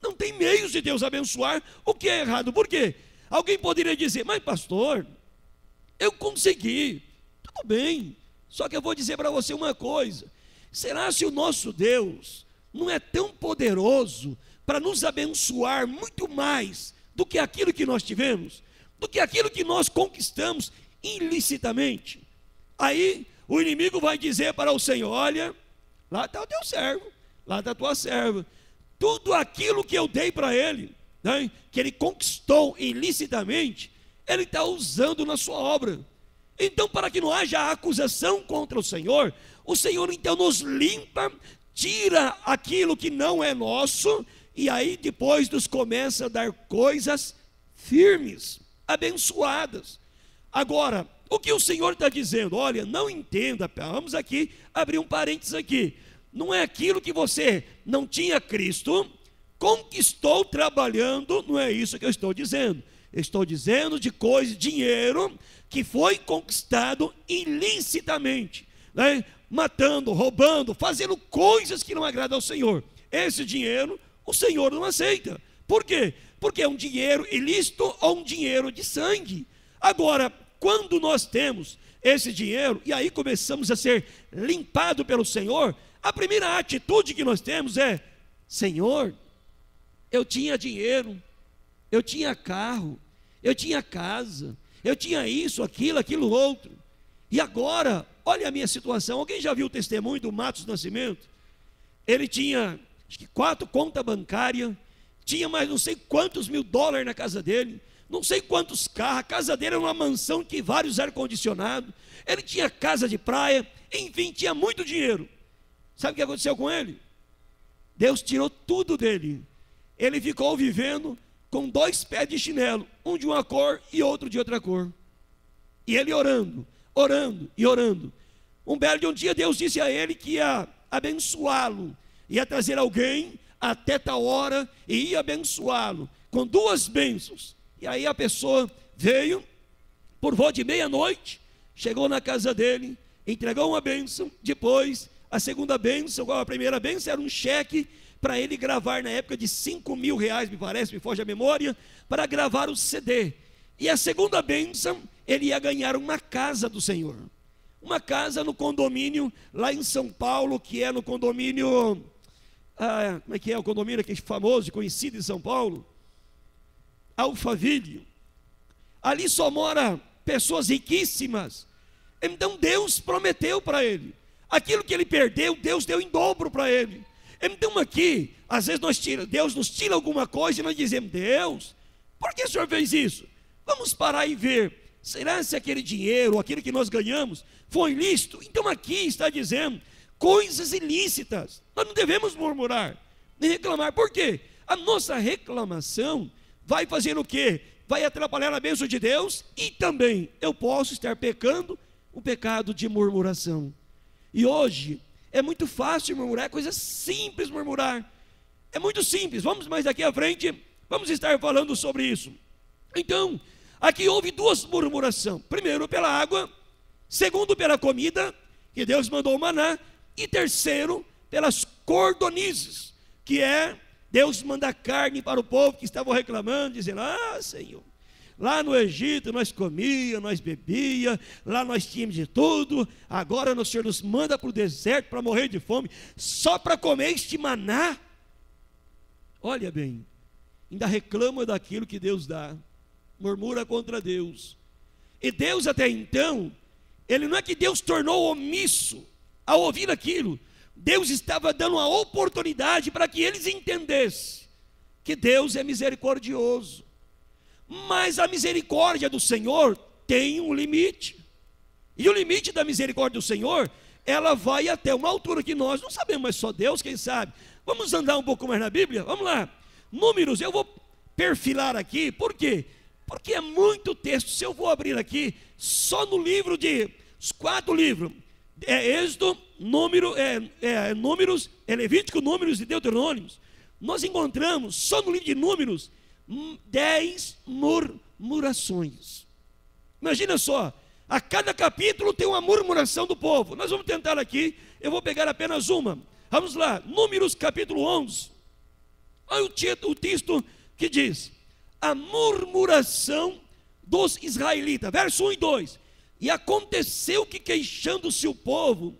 [SPEAKER 6] Não tem meios de Deus abençoar o que é errado. Por quê? Alguém poderia dizer, mas pastor, eu consegui, tudo bem, só que eu vou dizer para você uma coisa: será se o nosso Deus não é tão poderoso para nos abençoar muito mais do que aquilo que nós tivemos, do que aquilo que nós conquistamos ilicitamente? Aí o inimigo vai dizer para o Senhor: olha, lá está o teu servo, lá está a tua serva, tudo aquilo que eu dei para ele, né, que ele conquistou ilicitamente, ele está usando na sua obra. Então, para que não haja acusação contra o Senhor então nos limpa, tira aquilo que não é nosso, e aí depois nos começa a dar coisas firmes, abençoadas. Agora, o que o Senhor está dizendo? Olha, não entenda, vamos aqui abrir um parênteses aqui, não é aquilo que você não tinha Cristo, conquistou trabalhando, não é isso que eu estou dizendo. Eu estou dizendo de coisa, dinheiro que foi conquistado ilicitamente, né? Matando, roubando, fazendo coisas que não agradam ao Senhor. Esse dinheiro o Senhor não aceita. Por quê? Porque é um dinheiro ilícito ou um dinheiro de sangue. Agora, quando nós temos esse dinheiro e aí começamos a ser limpados pelo Senhor, a primeira atitude que nós temos é: Senhor, eu tinha dinheiro, eu tinha carro, eu tinha casa, eu tinha isso, aquilo outro, e agora, olha a minha situação. Alguém já viu o testemunho do Matos Nascimento? Ele tinha, acho que 4 contas bancárias, tinha mais não sei quantos mil dólares na casa dele, não sei quantos carros, a casa dele era uma mansão que vários ar-condicionado, ele tinha casa de praia, enfim, tinha muito dinheiro. Sabe o que aconteceu com ele? Deus tirou tudo dele. Ele ficou vivendo com 2 pés de chinelo, um de uma cor e outro de outra cor. E ele orando e orando. Um belo de um dia Deus disse a ele que ia abençoá-lo, ia trazer alguém até tal hora e ia abençoá-lo com 2 bênçãos. E aí a pessoa veio, por volta de meia-noite, chegou na casa dele, entregou uma bênção, depois a segunda bênção, a primeira bênção era um cheque para ele gravar, na época de R$5.000, me parece, me foge a memória, para gravar o CD. E a segunda bênção, ele ia ganhar uma casa do Senhor. Uma casa no condomínio, lá em São Paulo, que é no condomínio, como é que é o condomínio aqui famoso e conhecido em São Paulo? Alphaville. Ali só mora pessoas riquíssimas. Então Deus prometeu para ele. Aquilo que ele perdeu, Deus deu em dobro para ele. Então aqui, às vezes Deus nos tira alguma coisa e nós dizemos: Deus, por que o Senhor fez isso? Vamos parar e ver, será se aquele dinheiro, aquilo que nós ganhamos, foi ilícito? Então aqui está dizendo, coisas ilícitas, nós não devemos murmurar, nem reclamar. Por quê? A nossa reclamação vai fazer o quê? Vai atrapalhar a bênção de Deus, e também eu posso estar pecando o pecado de murmuração. E hoje é muito fácil murmurar, é coisa simples murmurar, é muito simples. Mas daqui à frente vamos estar falando sobre isso. Então, aqui houve 2 murmurações: primeiro pela água, segundo pela comida, que Deus mandou o maná, e terceiro pelas cordonizes, que é Deus manda carne para o povo que estavam reclamando, dizendo: Senhor, lá no Egito nós comia, nós bebia, lá nós tínhamos de tudo, agora o Senhor nos manda para o deserto para morrer de fome, só para comer este maná. Olha bem, ainda reclama daquilo que Deus dá, murmura contra Deus. E Deus até então, ele não é que Deus tornou omisso ao ouvir aquilo, Deus estava dando uma oportunidade para que eles entendessem que Deus é misericordioso. Mas a misericórdia do Senhor tem um limite. E o limite da misericórdia do Senhor, ela vai até uma altura que nós não sabemos, mas só Deus quem sabe. Vamos andar um pouco mais na Bíblia? Vamos lá. Números, eu vou perfilar aqui, por quê? Porque é muito texto. Se eu vou abrir aqui, só no livro os 4 livros, Êxodo, Números, Levítico, Números e Deuteronômios, nós encontramos, só no livro de Números, 10 murmurações. Imagina só, a cada capítulo tem uma murmuração do povo. Nós vamos tentar aqui, eu vou pegar apenas uma. Vamos lá, Números capítulo 11. Olha o texto que diz: a murmuração dos israelitas, verso 1 e 2. E aconteceu que, queixando-se o povo,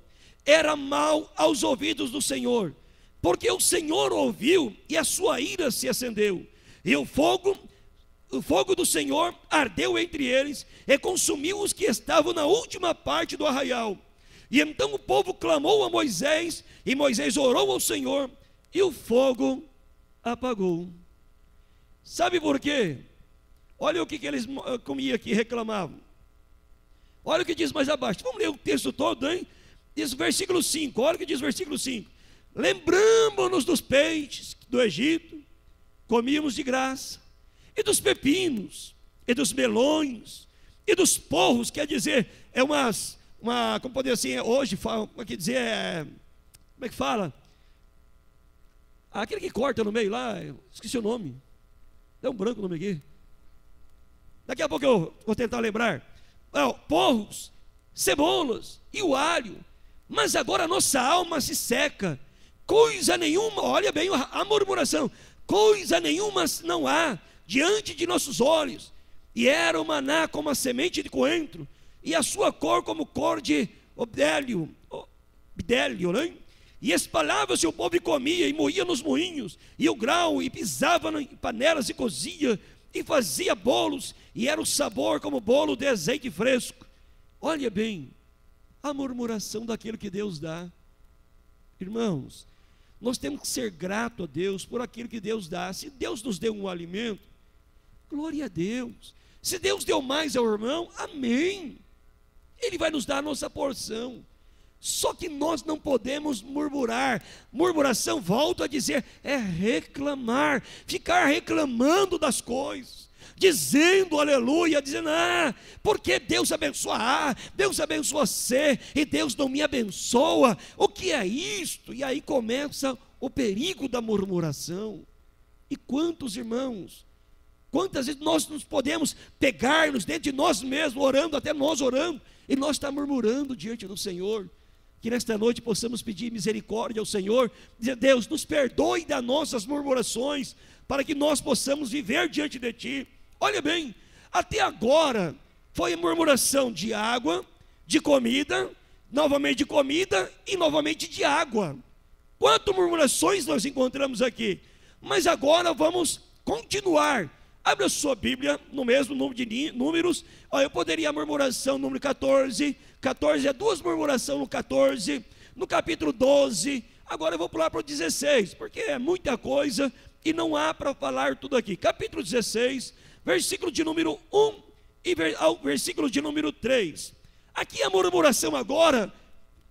[SPEAKER 6] era mal aos ouvidos do Senhor, porque o Senhor ouviu e a sua ira se acendeu, e o fogo do Senhor ardeu entre eles e consumiu os que estavam na última parte do arraial. E então o povo clamou a Moisés, e Moisés orou ao Senhor, e o fogo apagou. Sabe por quê? Olha o que eles comiam aqui, reclamavam. Olha o que diz mais abaixo. Vamos ler o texto todo, hein? Diz versículo 5. Olha o que diz versículo 5. Lembramos-nos dos peixes do Egito, comíamos de graça, e dos pepinos, e dos melões, e dos porros, quer dizer, é como poder assim, hoje, quer dizer, como é que fala? Aquele que corta no meio lá, esqueci o nome, deu um branco no nome aqui, daqui a pouco eu vou tentar lembrar. Porros, cebolas e o alho, mas agora a nossa alma se seca, coisa nenhuma, olha bem a murmuração, coisa nenhuma não há diante de nossos olhos, e era o maná como a semente de coentro, e a sua cor como cor de bidélio, né? E espalhava-se o povo e comia, e moía nos moinhos, e o grão, e pisava em panelas e cozia, e fazia bolos, e era o sabor como bolo de azeite fresco. Olha bem, a murmuração daquilo que Deus dá. Irmãos, nós temos que ser gratos a Deus por aquilo que Deus dá. Se Deus nos deu um alimento, glória a Deus. Se Deus deu mais ao irmão, amém. Ele vai nos dar a nossa porção. Só que nós não podemos murmurar. Murmuração, volto a dizer, é reclamar, ficar reclamando das coisas, dizendo aleluia, dizendo porque Deus abençoa A, Deus abençoa C, e Deus não me abençoa, o que é isto? E aí começa o perigo da murmuração. E quantos irmãos, quantas vezes nós nos podemos pegar-nos dentro de nós mesmos, orando, até nós orando, e nós estamos murmurando diante do Senhor. Que nesta noite possamos pedir misericórdia ao Senhor, dizer: Deus, nos perdoe das nossas murmurações, para que nós possamos viver diante de Ti. Olha bem, até agora foi a murmuração de água, de comida, novamente de comida e novamente de água. Quantas murmurações nós encontramos aqui? Mas agora vamos continuar. Abra a sua Bíblia no mesmo número de números. Eu poderia a murmuração número 14 é 2 murmurações no 14, no capítulo 12. Agora eu vou pular para o 16, porque é muita coisa e não há para falar tudo aqui. Capítulo 16, versículo de número 1 e ao versículo de número 3. Aqui a murmuração agora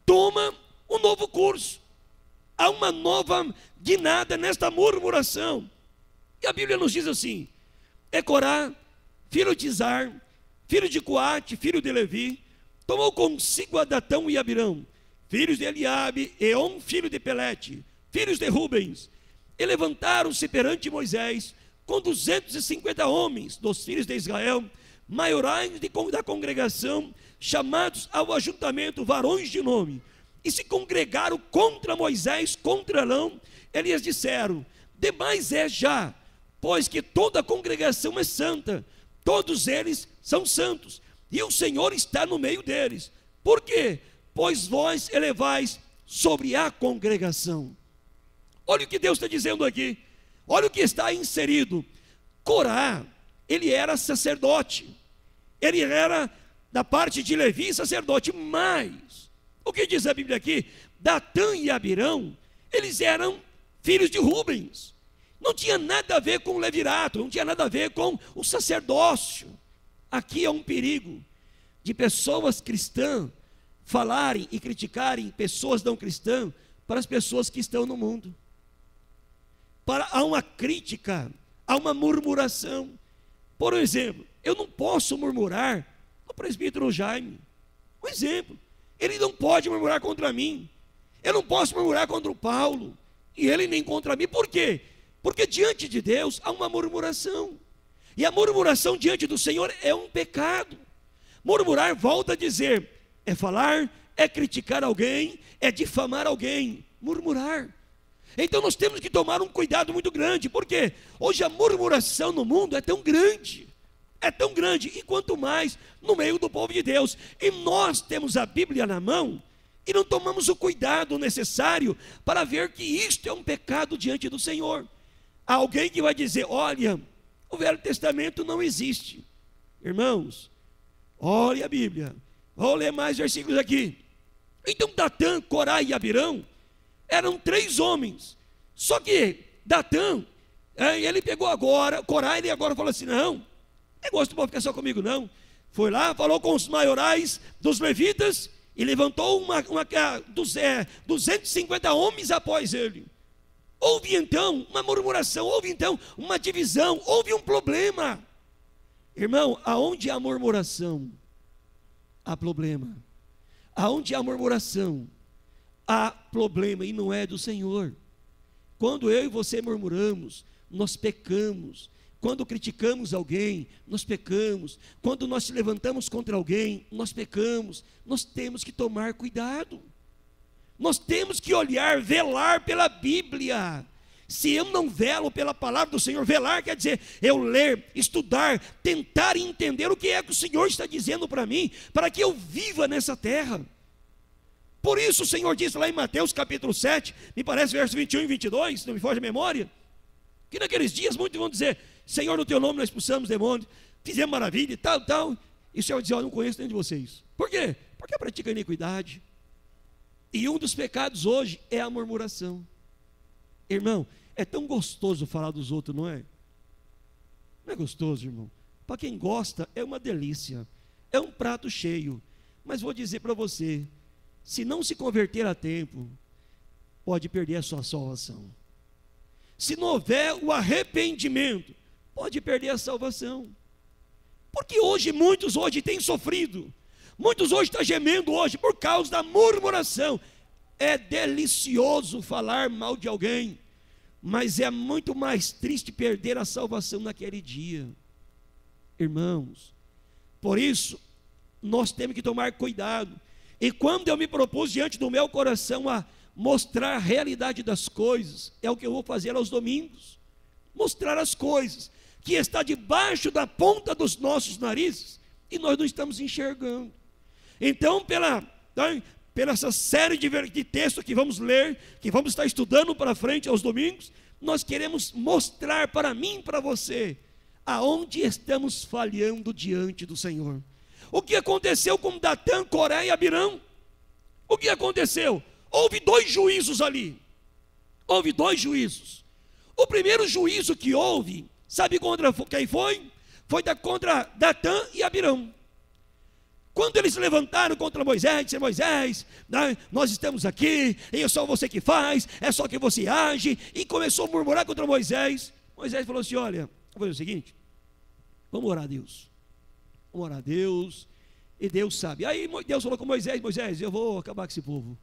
[SPEAKER 6] toma um novo curso. Há uma nova guinada nesta murmuração. E a Bíblia nos diz assim: é Corá, filho de Izar, filho de Coate, filho de Levi, tomou consigo a Datão e Abirão, filhos de Eliabe, Eon, filho de Pelete, filhos de Rubens, e levantaram-se perante Moisés com 250 homens dos filhos de Israel, maiorais da congregação, chamados ao ajuntamento varões de nome, e se congregaram contra Moisés, contra Arão. Eles disseram: demais é já, pois que toda a congregação é santa, todos eles são santos, e o Senhor está no meio deles. Por quê? Pois vós elevais sobre a congregação. Olha o que Deus está dizendo aqui. Olha o que está inserido. Corá, ele era sacerdote. Ele era da parte de Levi, sacerdote. Mas, o que diz a Bíblia aqui? Datã e Abirão, eles eram filhos de Rubens. Não tinha nada a ver com o levirato, não tinha nada a ver com o sacerdócio. Aqui é um perigo de pessoas cristãs falarem e criticarem pessoas não cristãs para as pessoas que estão no mundo. Há uma crítica, há uma murmuração. Por exemplo, eu não posso murmurar no presbítero Jaime. Um exemplo, ele não pode murmurar contra mim. Eu não posso murmurar contra o Paulo, e ele nem contra mim. Por quê? Porque diante de Deus há uma murmuração. E a murmuração diante do Senhor é um pecado. Murmurar, volta a dizer, é falar, é criticar alguém, é difamar alguém. Murmurar. Então nós temos que tomar um cuidado muito grande. Porque hoje a murmuração no mundo é tão grande. É tão grande. E quanto mais no meio do povo de Deus. E nós temos a Bíblia na mão e não tomamos o cuidado necessário para ver que isto é um pecado diante do Senhor. Há alguém que vai dizer, olha, o Velho Testamento não existe. Irmãos, olhe a Bíblia. Vou ler mais versículos aqui. Então Datã, Corá e Abirão eram 3 homens. Só que Datã, ele pegou agora, Corá, ele agora falou assim, não, negócio não pode ficar só comigo não. Foi lá, falou com os maiorais dos levitas e levantou 250 homens após ele. Houve então uma murmuração, houve então uma divisão, houve um problema. Irmão, aonde há murmuração, há problema. Aonde há murmuração, há problema, e não é do Senhor. Quando eu e você murmuramos, nós pecamos. Quando criticamos alguém, nós pecamos. Quando nós se levantamos contra alguém, nós pecamos. Nós temos que tomar cuidado. Nós temos que olhar, velar pela Bíblia. Se eu não velo pela palavra do Senhor, velar quer dizer eu ler, estudar, tentar entender o que é que o Senhor está dizendo para mim, para que eu viva nessa terra. Por isso o Senhor diz lá em Mateus capítulo 7, me parece verso 21 e 22, não me foge a memória, que naqueles dias muitos vão dizer, Senhor, no teu nome nós expulsamos demônios, fizemos maravilha e tal, tal. E o Senhor diz, eu não conheço nenhum de vocês. Por quê? Porque pratica iniquidade. E um dos pecados hoje é a murmuração. Irmão, é tão gostoso falar dos outros, não é? Não é gostoso, irmão? Para quem gosta, é uma delícia. É um prato cheio. Mas vou dizer para você, se não se converter a tempo, pode perder a sua salvação. Se não houver o arrependimento, pode perder a salvação. Porque hoje, muitos hoje têm sofrido. Muitos hoje estão gemendo hoje por causa da murmuração. É delicioso falar mal de alguém, mas é muito mais triste perder a salvação naquele dia. Irmãos, por isso, nós temos que tomar cuidado. E quando eu me propus diante do meu coração a mostrar a realidade das coisas, é o que eu vou fazer aos domingos. Mostrar as coisas que está debaixo da ponta dos nossos narizes e nós não estamos enxergando. Então, pela essa série de textos que vamos ler, que vamos estar estudando para frente aos domingos, nós queremos mostrar para mim e para você aonde estamos falhando diante do Senhor. O que aconteceu com Datã, Corá e Abirão? O que aconteceu? Houve 2 juízos ali. Houve 2 juízos. O primeiro juízo que houve, sabe contra quem foi? Foi contra Datã e Abirão. Quando eles se levantaram contra Moisés, disseram, Moisés, nós estamos aqui, e é só você que faz, é só que você age, e começou a murmurar contra Moisés. Moisés falou assim, olha, vou fazer o seguinte, vamos orar a Deus. Vamos orar a Deus, e Deus sabe. Aí Deus falou com Moisés, Moisés, eu vou acabar com esse povo.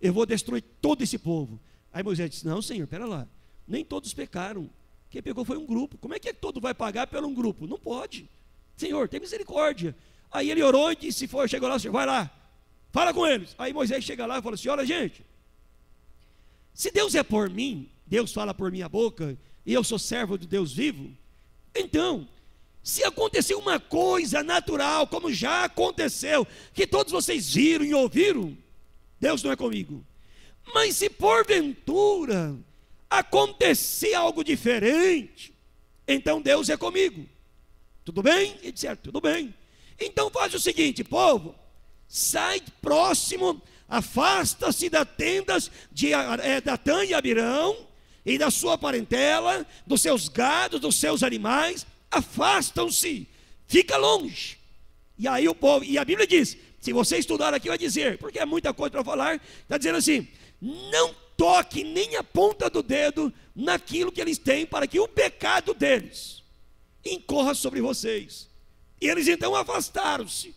[SPEAKER 6] Eu vou destruir todo esse povo. Aí Moisés disse, não, Senhor, pera lá, nem todos pecaram. Quem pegou foi um grupo. Como é que todo vai pagar pelo um grupo? Não pode. Senhor, tem misericórdia. Aí ele orou e disse, chegou lá, Senhor, vai lá, fala com eles. Aí Moisés chega lá e fala assim, olha gente, se Deus é por mim, Deus fala por minha boca, e eu sou servo de Deus vivo, então, se acontecer uma coisa natural, como já aconteceu, que todos vocês viram e ouviram, Deus não é comigo. Mas se porventura acontecer algo diferente, então Deus é comigo. Tudo bem? Ele disse, tudo bem. Então faz o seguinte, povo, sai próximo, afasta-se das tendas de Datã e Abirão, e da sua parentela, dos seus gados, dos seus animais, afastam-se, fica longe. E aí o povo, e a Bíblia diz, se você estudar aqui vai dizer, porque é muita coisa para falar, está dizendo assim, não toque nem a ponta do dedo naquilo que eles têm, para que o pecado deles incorra sobre vocês. E eles então afastaram-se.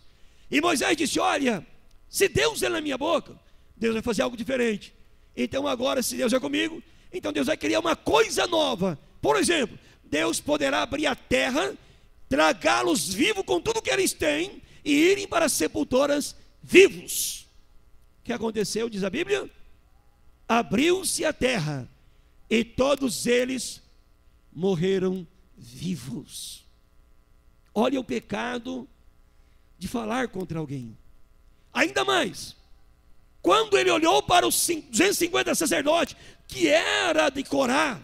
[SPEAKER 6] E Moisés disse, olha, se Deus é na minha boca, Deus vai fazer algo diferente. Então agora, se Deus é comigo, então Deus vai criar uma coisa nova. Por exemplo, Deus poderá abrir a terra, tragá-los vivos com tudo que eles têm e irem para as sepulturas vivos. O que aconteceu, diz a Bíblia? Abriu-se a terra e todos eles morreram vivos. Olha o pecado de falar contra alguém. Ainda mais, quando ele olhou para os 250 sacerdotes, que era de Corá,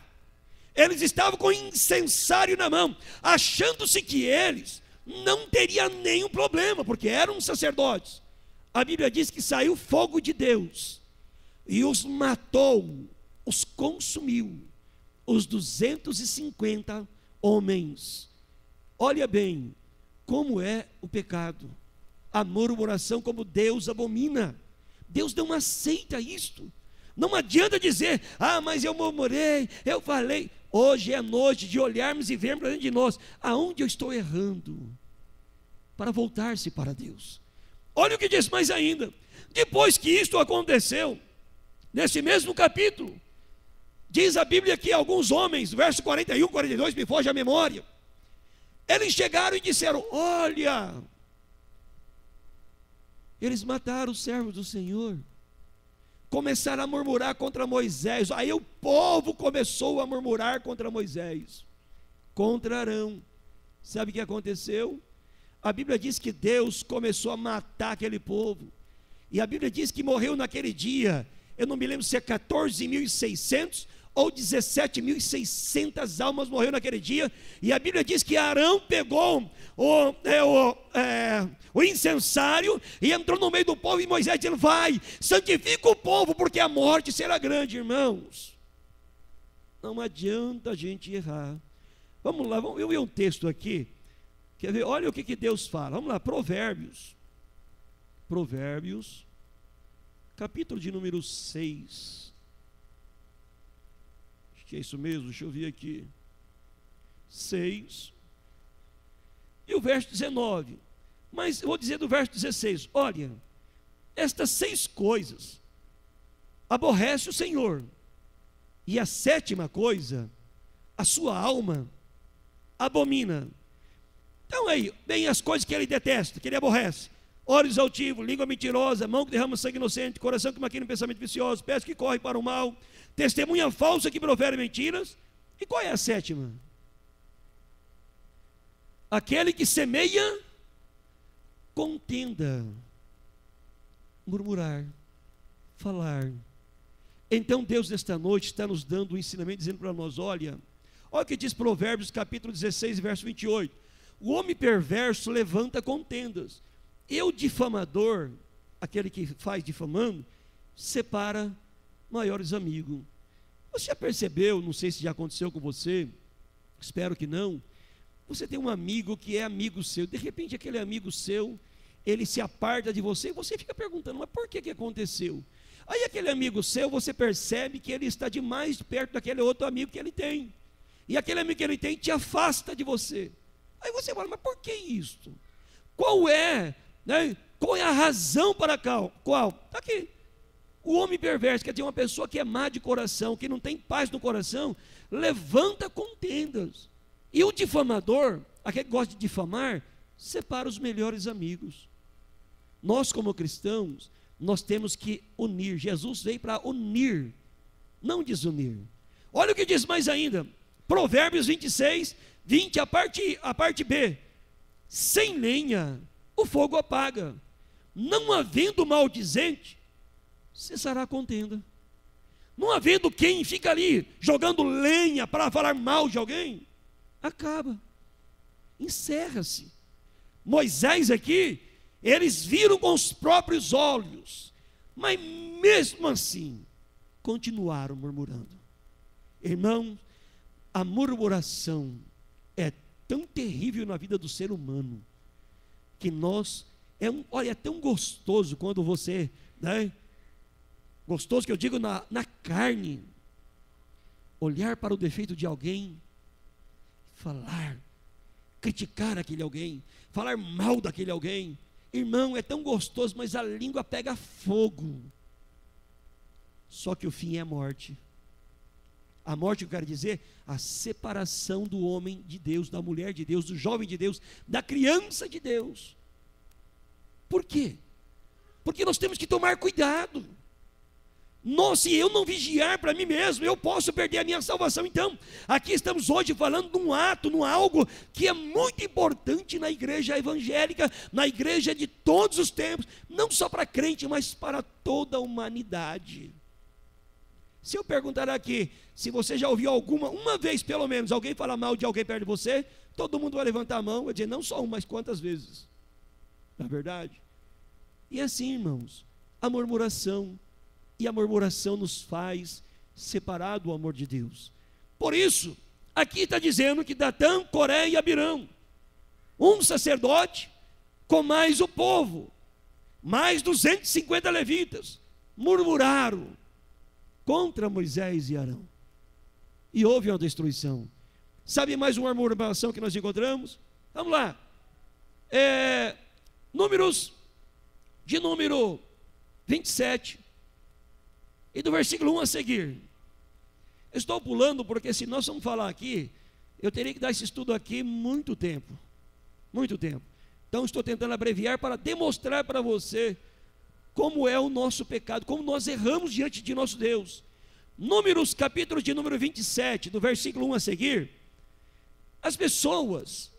[SPEAKER 6] eles estavam com incensário na mão, achando-se que eles não teriam nenhum problema, porque eram sacerdotes. A Bíblia diz que saiu fogo de Deus, e os matou, os consumiu, os 250 homens. Olha bem, como é o pecado, a murmuração, como Deus abomina. Deus não aceita isto. Não adianta dizer, mas eu murmurei, eu falei. Hoje é noite de olharmos e vermos para dentro de nós, aonde eu estou errando, para voltar-se para Deus. Olha o que diz mais ainda, depois que isto aconteceu, nesse mesmo capítulo, diz a Bíblia que alguns homens, verso 41, 42, me foge a memória, eles chegaram e disseram, olha, eles mataram os servos do Senhor, começaram a murmurar contra Moisés. Aí o povo começou a murmurar contra Moisés, contra Arão. Sabe o que aconteceu? A Bíblia diz que Deus começou a matar aquele povo, e a Bíblia diz que morreu naquele dia, eu não me lembro se é 14.600 ou 17.600 almas morreram naquele dia, e a Bíblia diz que Arão pegou o incensário e entrou no meio do povo, e Moisés dizendo, vai, santifica o povo, porque a morte será grande. Irmãos, não adianta a gente errar. Vamos lá, eu vi um texto aqui, quer ver, olha o que Deus fala, vamos lá, Provérbios, capítulo de número 6, acho que é isso mesmo, deixa eu ver aqui, 6, e o verso 19, mas eu vou dizer do verso 16, olha, estas 6 coisas aborrece o Senhor, e a 7ª coisa, a sua alma abomina. Então aí, bem as coisas que ele detesta, que ele aborrece: olhos altivos, língua mentirosa, mão que derrama sangue inocente, coração que maquina pensamento vicioso, pés que correm para o mal, testemunha falsa que profere mentiras. E qual é a 7ª? Aquele que semeia contenda, murmurar, falar. Então Deus nesta noite está nos dando um ensinamento, dizendo para nós, olha o que diz Provérbios capítulo 16, verso 28, o homem perverso levanta contendas, e o difamador, aquele que faz difamando, separa maiores amigos. Você já percebeu, não sei se já aconteceu com você, espero que não, você tem um amigo que é amigo seu, de repente aquele amigo seu, ele se aparta de você, e você fica perguntando, mas por que aconteceu? Aí aquele amigo seu, você percebe que ele está demais perto daquele outro amigo que ele tem, e aquele amigo que ele tem te afasta de você. Aí você fala, mas por que isto? Qual é a razão para qual? Está aqui. O homem perverso, quer dizer, uma pessoa que é má de coração, que não tem paz no coração, levanta contendas. E o difamador, aquele que gosta de difamar, separa os melhores amigos. Nós, como cristãos, nós temos que unir. Jesus veio para unir, não desunir. Olha o que diz mais ainda, Provérbios 26, 20, a parte B. Sem lenha o fogo apaga, não havendo maldizente, cessará a contenda. não havendo quem fica ali jogando lenha para falar mal de alguém, acaba, encerra-se. Moisés aqui, eles viram com os próprios olhos, mas mesmo assim, continuaram murmurando. Irmão, a murmuração é tão terrível na vida do ser humano, que olha, é tão gostoso quando você, né? Gostoso que eu digo na carne, olhar para o defeito de alguém, falar, criticar aquele alguém, falar mal daquele alguém. Irmão, é tão gostoso, mas a língua pega fogo. Só que o fim é a morte. A morte, eu quero dizer, a separação do homem de Deus, da mulher de Deus, do jovem de Deus, da criança de Deus. Por quê? Porque nós temos que tomar cuidado. Se eu não vigiar para mim mesmo, eu posso perder a minha salvação. Então, aqui estamos hoje falando de um ato, de algo que é muito importante na igreja evangélica, na igreja de todos os tempos, não só para crente, mas para toda a humanidade. Se eu perguntar aqui, se você já ouviu uma vez pelo menos, alguém falar mal de alguém perto de você, todo mundo vai levantar a mão, vai dizer, não só uma, mas quantas vezes? Não é verdade? E assim, irmãos, a murmuração nos faz separar do amor de Deus. Por isso, aqui está dizendo que Datã, Coré e Abirão, um sacerdote com mais o povo, mais 250 levitas, murmuraram contra Moisés e Arão, e houve uma destruição. Sabe mais uma murmuração que nós encontramos? Vamos lá, Números 27, e do versículo 1 a seguir. Estou pulando porque se nós vamos falar aqui, eu teria que dar esse estudo aqui muito tempo. Então estou tentando abreviar para demonstrar para você como é o nosso pecado, como nós erramos diante de nosso Deus. Números, capítulo de número 27, do versículo 1 a seguir. As pessoas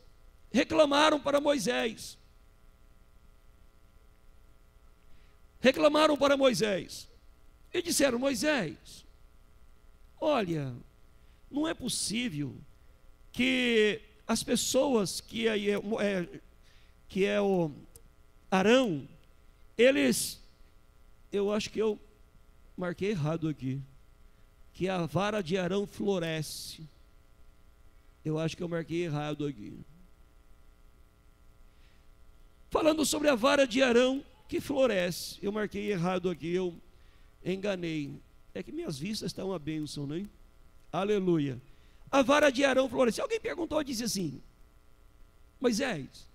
[SPEAKER 6] reclamaram para Moisés. E disseram, Moisés, olha, não é possível que as pessoas que é o Arão, eu acho que eu marquei errado aqui, que a vara de Arão floresce. Eu acho que eu marquei errado aqui. Falando sobre a vara de Arão que floresce, eu marquei errado aqui, eu enganei. É que minhas vistas estão uma bênção, né? Aleluia. A vara de Arão floresce. Alguém perguntou e disse assim, Moisés,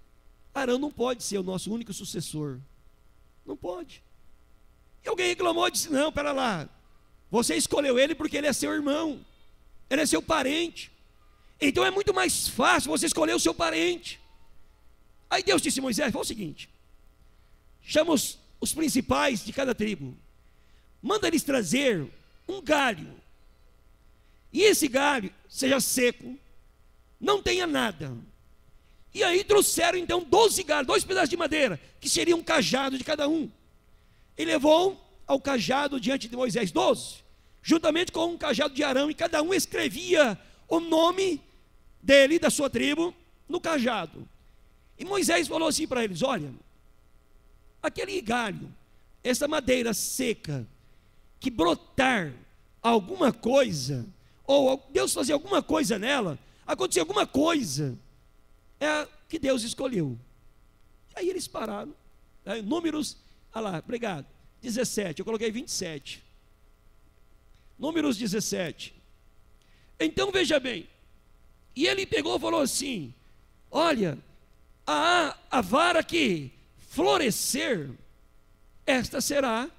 [SPEAKER 6] Arão não pode ser o nosso único sucessor. Não pode. E alguém reclamou e disse, não, pera lá, você escolheu ele porque ele é seu irmão, ele é seu parente, então é muito mais fácil você escolher o seu parente. Aí Deus disse, Moisés, faz o seguinte, chama os principais de cada tribo, manda eles trazer um galho, e esse galho seja seco, não tenha nada. E aí trouxeram então 12 galhos, 2 pedaços de madeira, que seria um cajado de cada um. E levou ao cajado diante de Moisés 12, juntamente com um cajado de Arão, e cada um escrevia o nome dele, da sua tribo, no cajado. E Moisés falou assim para eles, olha, aquele galho, essa madeira seca, que brotar alguma coisa, ou Deus fazer alguma coisa nela, acontecer alguma coisa, é a que Deus escolheu. Aí eles pararam, Números, olha lá, obrigado, 17, eu coloquei 27, Números 17, então veja bem, e ele pegou e falou assim, olha, a vara que florescer, esta será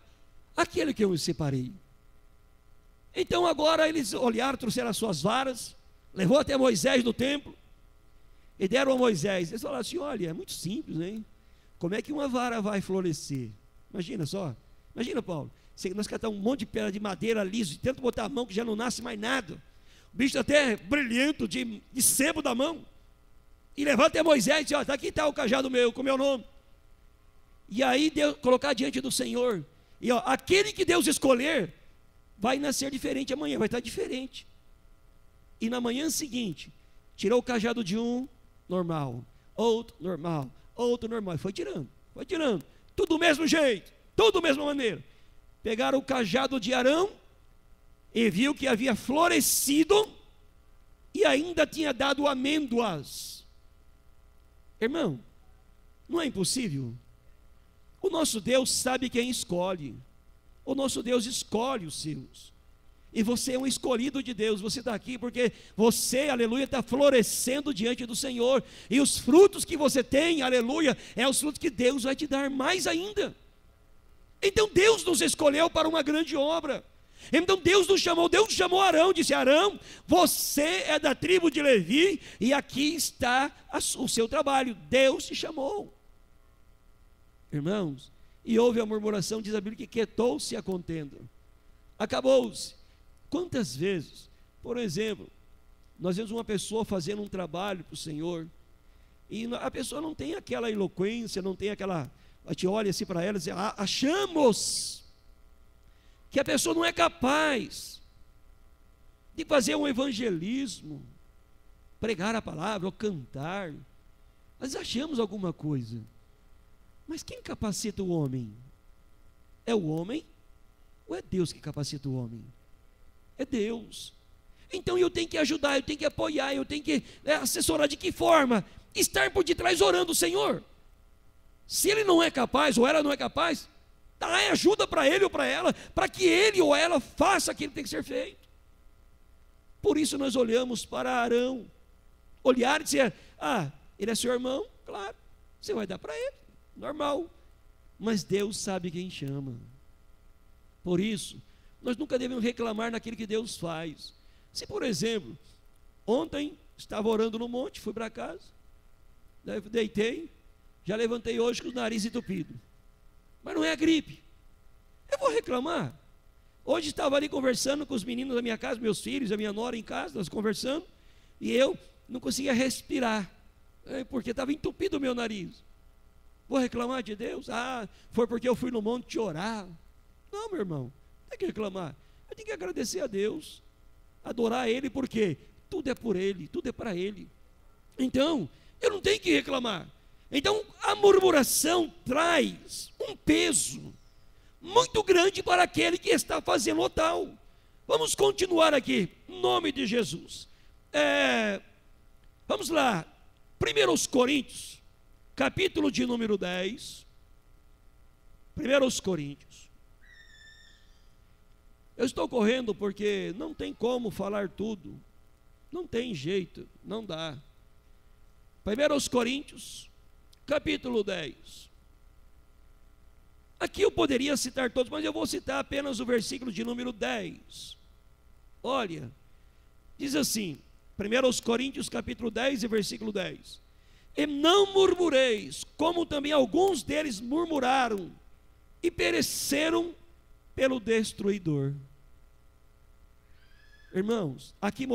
[SPEAKER 6] aquele que eu separei. Então agora eles olharam, trouxeram as suas varas, levou até Moisés no templo, e deram a Moisés. Eles falaram assim, olha, é muito simples, hein? Como é que uma vara vai florescer? Imagina só, imagina, Paulo, nós catamos um monte de pedra de madeira liso, e tenta botar a mão que já não nasce mais nada, o bicho até brilhento de sebo da mão, e levar até Moisés e dizer, ó, aqui está o cajado meu, com o meu nome. E aí Deus, colocar diante do Senhor, e ó, aquele que Deus escolher, vai nascer diferente amanhã, vai estar diferente. E na manhã seguinte, tirou o cajado de um, normal, outro, normal, outro, normal, e foi tirando, tudo do mesmo jeito, tudo da mesma maneira. Pegaram o cajado de Arão, e viu que havia florescido, e ainda tinha dado amêndoas. Irmão, não é impossível? O nosso Deus sabe quem escolhe, o nosso Deus escolhe os seus. E você é um escolhido de Deus, você está aqui porque você, aleluia, está florescendo diante do Senhor, e os frutos que você tem, aleluia, é os frutos que Deus vai te dar mais ainda. Então Deus nos escolheu para uma grande obra. Então Deus chamou Arão, disse: Arão, você é da tribo de Levi, e aqui está o seu trabalho, Deus te chamou. Irmãos, e houve a murmuração, diz a Bíblia, que quietou-se a contenda, acabou-se. Quantas vezes, por exemplo, nós vemos uma pessoa fazendo um trabalho para o Senhor, e a pessoa não tem aquela eloquência, não tem aquela, a gente olha assim para ela e diz: achamos que a pessoa não é capaz de fazer um evangelismo, pregar a palavra ou cantar. Nós achamos alguma coisa, mas quem capacita o homem? É o homem ou é Deus que capacita o homem? É Deus. Então eu tenho que ajudar, eu tenho que apoiar, eu tenho que assessorar. De que forma? Estar por detrás orando: Senhor, se ele não é capaz ou ela não é capaz, dá ajuda para ele ou para ela, para que ele ou ela faça aquilo que tem que ser feito. Por isso nós olhamos para Arão, olhar e dizer: ele é seu irmão, claro, você vai dar para ele, normal. Mas Deus sabe quem chama. Por isso nós nunca devemos reclamar naquilo que Deus faz. Se, por exemplo, ontem estava orando no monte, fui para casa, deitei, já levantei hoje com o nariz entupido, mas não é a gripe, eu vou reclamar? Hoje estava ali conversando com os meninos da minha casa, meus filhos, a minha nora em casa, nós conversando, e eu não conseguia respirar, porque estava entupido o meu nariz. Vou reclamar de Deus? Foi porque eu fui no monte orar. Não, meu irmão, não tem que reclamar, eu tenho que agradecer a Deus, adorar Ele, porque tudo é por Ele, tudo é para Ele. Então, eu não tenho que reclamar. Então, a murmuração traz um peso muito grande para aquele que está fazendo o tal. Vamos continuar aqui, em nome de Jesus. Vamos lá, 1 Coríntios, capítulo de número 10. 1 Coríntios. Eu estou correndo porque não tem como falar tudo, não tem jeito, não dá. 1 Coríntios, capítulo 10. Aqui eu poderia citar todos, mas eu vou citar apenas o versículo de número 10. Olha, diz assim, 1 Coríntios, capítulo 10 e versículo 10. E não murmureis, como também alguns deles murmuraram e pereceram pelo destruidor. Irmãos, aqui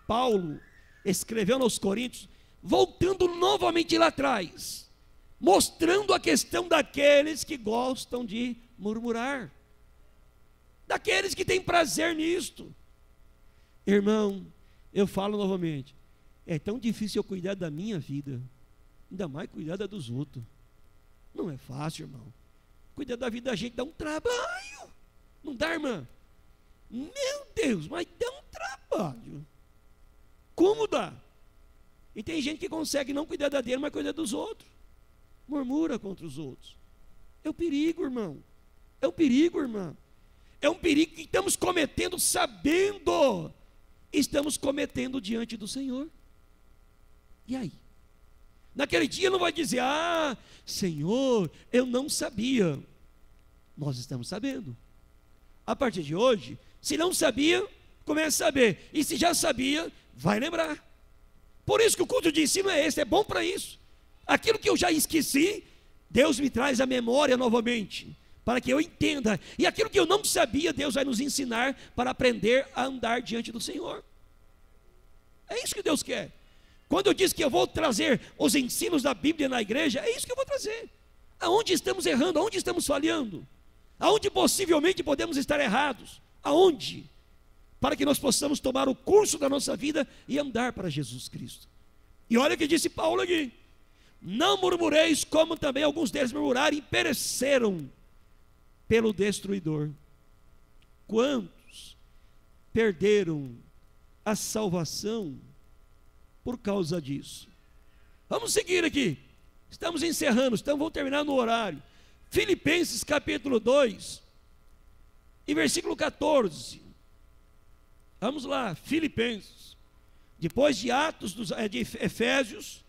[SPEAKER 6] Paulo escrevendo aos Coríntios, voltando novamente lá atrás, mostrando a questão daqueles que gostam de murmurar, daqueles que têm prazer nisto. Irmão, eu falo novamente, é tão difícil eu cuidar da minha vida, ainda mais cuidar da dos outros. Não é fácil, irmão. Cuidar da vida da gente dá um trabalho, não dá, irmã? Meu Deus, mas dá um trabalho. Como dá? E tem gente que consegue não cuidar da dele, mas cuidar dos outros, murmura contra os outros. É o perigo, irmão. É um perigo, irmã. É um perigo que estamos cometendo sabendo. Estamos cometendo diante do Senhor. E aí? Naquele dia não vai dizer: Senhor, eu não sabia. Nós estamos sabendo. A partir de hoje, se não sabia, comece a saber. E se já sabia, vai lembrar. Por isso que o culto de ensino é esse, é bom para isso. Aquilo que eu já esqueci, Deus me traz à memória novamente, para que eu entenda. E aquilo que eu não sabia, Deus vai nos ensinar para aprender a andar diante do Senhor. É isso que Deus quer. Quando eu disse que eu vou trazer os ensinos da Bíblia na igreja, é isso que eu vou trazer. Aonde estamos errando, aonde estamos falhando? Aonde possivelmente podemos estar errados? Aonde? Para que nós possamos tomar o curso da nossa vida e andar para Jesus Cristo. E olha o que disse Paulo aqui: não murmureis, como também alguns deles murmuraram e pereceram pelo destruidor. Quantos perderam a salvação por causa disso? Vamos seguir aqui. Estamos encerrando, vamos terminar no horário. Filipenses capítulo 2 e versículo 14. Vamos lá, Filipenses. Depois de de Efésios,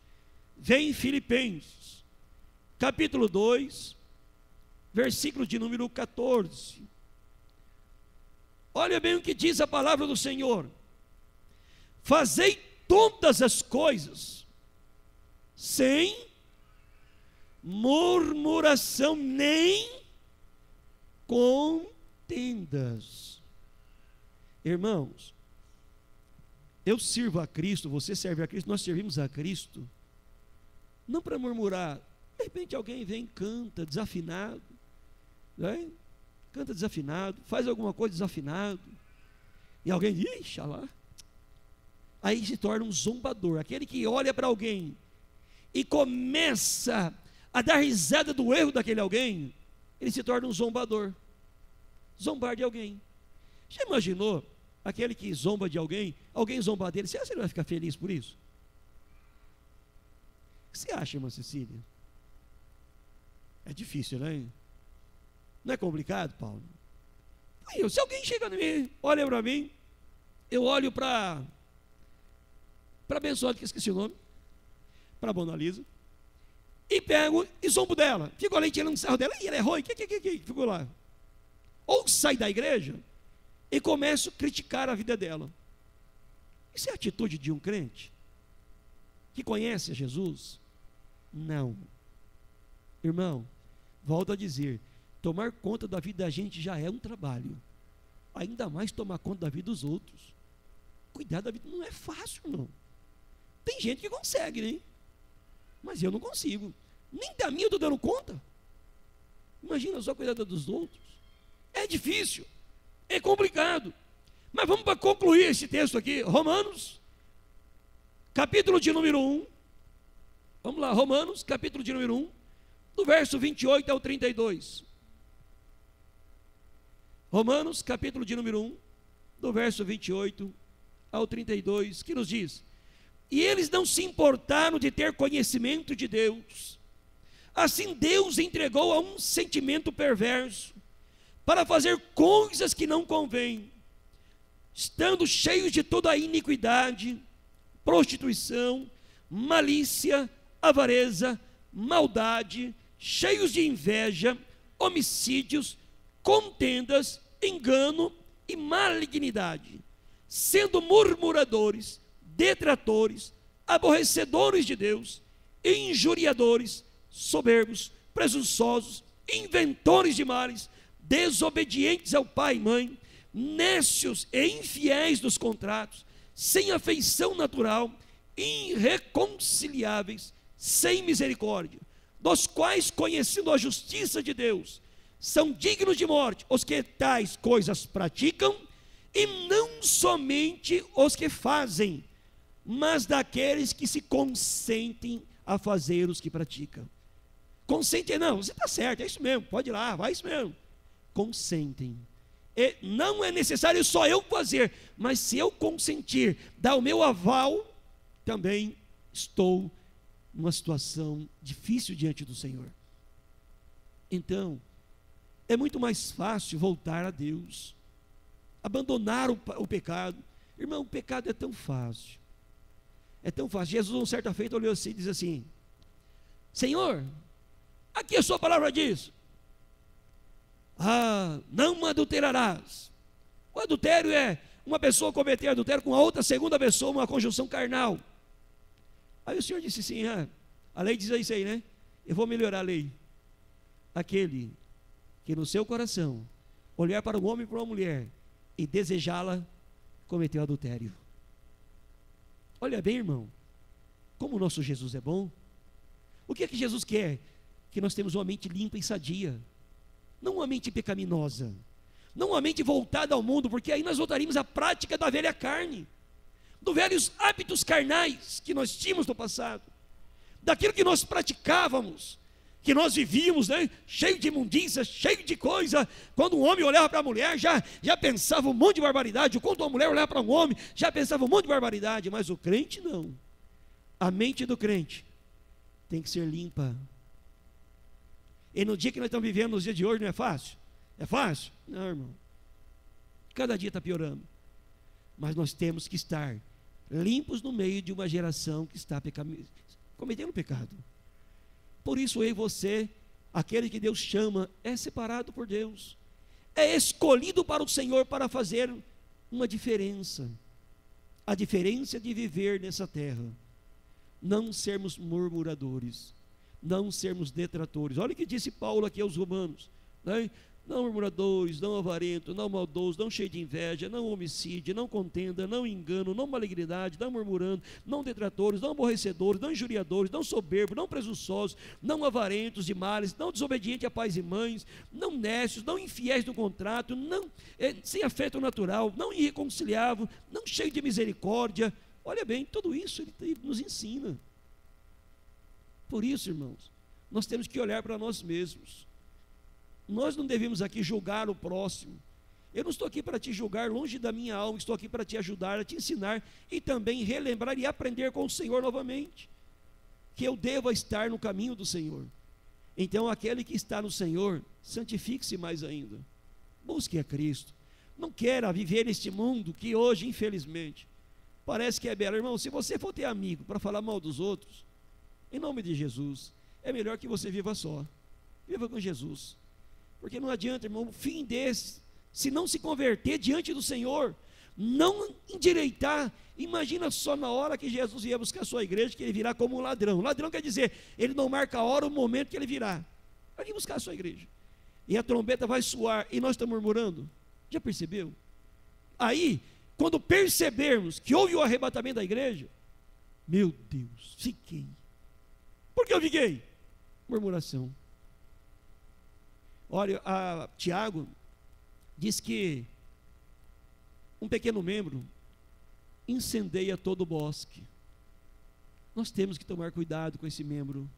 [SPEAKER 6] vem Filipenses, capítulo 2, versículo de número 14. Olha bem o que diz a palavra do Senhor: fazei todas as coisas sem murmuração nem contendas. Irmãos, eu sirvo a Cristo, você serve a Cristo, nós servimos a Cristo, não para murmurar. De repente alguém vem, canta desafinado, né? Canta desafinado, faz alguma coisa desafinado, e alguém diz, ixi, lá. Aí se torna um zombador, aquele que olha para alguém e começa a dar risada do erro daquele alguém, ele se torna um zombador. Zombar de alguém. Já imaginou aquele que zomba de alguém, alguém zombar dele, você acha que ele vai ficar feliz por isso? O que você acha, irmã Cecília? É difícil, né? Não é complicado, Paulo? Se alguém chega em mim, olha para mim, eu olho para abençoado, que esqueci o nome, para a Mona Lisa, e pego e zombo dela, fico ali tirando sarro dela, e ela errou, que ficou lá. Ou sai da igreja e começo a criticar a vida dela. Isso é a atitude de um crente que conhece a Jesus? Não. Irmão, volto a dizer, tomar conta da vida da gente já é um trabalho, ainda mais tomar conta da vida dos outros. Cuidar da vida não é fácil, não. Tem gente que consegue, né? Mas eu não consigo, nem da minha eu estou dando conta. Imagina só cuidar dos outros. É difícil, é complicado. Mas vamos para concluir esse texto aqui, Romanos, capítulo de número 1. Vamos lá, Romanos, capítulo de número 1, do verso 28 ao 32. Romanos, capítulo de número 1, do verso 28 ao 32, que nos diz: e eles não se importaram de ter conhecimento de Deus, assim Deus entregou a um sentimento perverso, para fazer coisas que não convêm, estando cheios de toda a iniquidade, prostituição, malícia, avareza, maldade, cheios de inveja, homicídios, contendas, engano e malignidade, sendo murmuradores, detratores, aborrecedores de Deus, injuriadores, soberbos, presunçosos, inventores de males, desobedientes ao pai e mãe, nécios e infiéis dos contratos, sem afeição natural, irreconciliáveis, sem misericórdia, dos quais, conhecendo a justiça de Deus, são dignos de morte os que tais coisas praticam, e não somente os que fazem, mas daqueles que se consentem a fazer os que praticam. Consentem, não, você está certo, é isso mesmo, pode ir lá, vai isso mesmo. Consentem. E não é necessário só eu fazer, mas se eu consentir, dar o meu aval, também estou numa situação difícil diante do Senhor. Então, é muito mais fácil voltar a Deus, abandonar o pecado. Irmão, o pecado é tão fácil. É tão fácil. Jesus, uma certa feita, olhou assim e disse assim: Senhor, aqui a sua palavra diz: não adulterarás. O adultério é uma pessoa cometer adultério com a outra segunda pessoa, uma conjunção carnal. Aí o Senhor disse assim: a lei diz isso aí, né? Eu vou melhorar a lei. Aquele que no seu coração olhar para um homem e para uma mulher e desejá-la, cometeu adultério. Olha bem, irmão, como o nosso Jesus é bom. O que é que Jesus quer? Que nós temos uma mente limpa e sadia. não uma mente pecaminosa, não uma mente voltada ao mundo, porque aí nós voltaríamos à prática da velha carne, dos velhos hábitos carnais que nós tínhamos no passado, daquilo que nós praticávamos, que nós vivíamos, né? Cheio de imundícia, cheio de coisa. Quando um homem olhava para a mulher, já pensava um monte de barbaridade. Quando uma mulher olhava para um homem, já pensava um monte de barbaridade. Mas o crente não. A mente do crente tem que ser limpa. E no dia que nós estamos vivendo, nos dias de hoje, não é fácil? É fácil? Não, irmão. Cada dia está piorando. Mas nós temos que estar limpos no meio de uma geração que está cometendo pecado. Por isso eu e você, aquele que Deus chama, é separado por Deus, é escolhido para o Senhor para fazer uma diferença, a diferença de viver nessa terra, não sermos murmuradores, não sermos detratores. Olha o que disse Paulo aqui aos Romanos, né? Não murmuradores, não avarentos, não maldosos, não cheios de inveja, não homicídio, não contenda, não engano, não malignidade, não murmurando, não detratores, não aborrecedores, não injuriadores, não soberbos, não presunçosos, não avarentos de males, não desobedientes a pais e mães, não nécios, não infiéis no contrato, não sem afeto natural, não irreconciliável, não cheio de misericórdia. Olha bem, tudo isso ele nos ensina. Por isso, irmãos, nós temos que olhar para nós mesmos. Nós não devemos aqui julgar o próximo. Eu não estou aqui para te julgar longe da minha alma, estou aqui para te ajudar, a te ensinar e também relembrar e aprender com o Senhor novamente, que eu deva estar no caminho do Senhor. Então aquele que está no Senhor, santifique-se mais ainda, busque a Cristo, não queira viver neste mundo que hoje, infelizmente, parece que é belo. Irmão, se você for ter amigo para falar mal dos outros, em nome de Jesus, é melhor que você viva só, viva com Jesus. Porque não adianta, irmão, o fim desse, se não se converter diante do Senhor, não endireitar. Imagina só na hora que Jesus vier buscar a sua igreja, que ele virá como um ladrão. Ladrão quer dizer, ele não marca a hora, o momento que ele virá. Vai vir buscar a sua igreja. E a trombeta vai soar, e nós estamos murmurando. Já percebeu? Aí, quando percebermos que houve o arrebatamento da igreja, meu Deus, fiquei. Por que eu fiquei? Murmuração. Olha, Tiago diz que um pequeno membro incendeia todo o bosque. Nós temos que tomar cuidado com esse membro.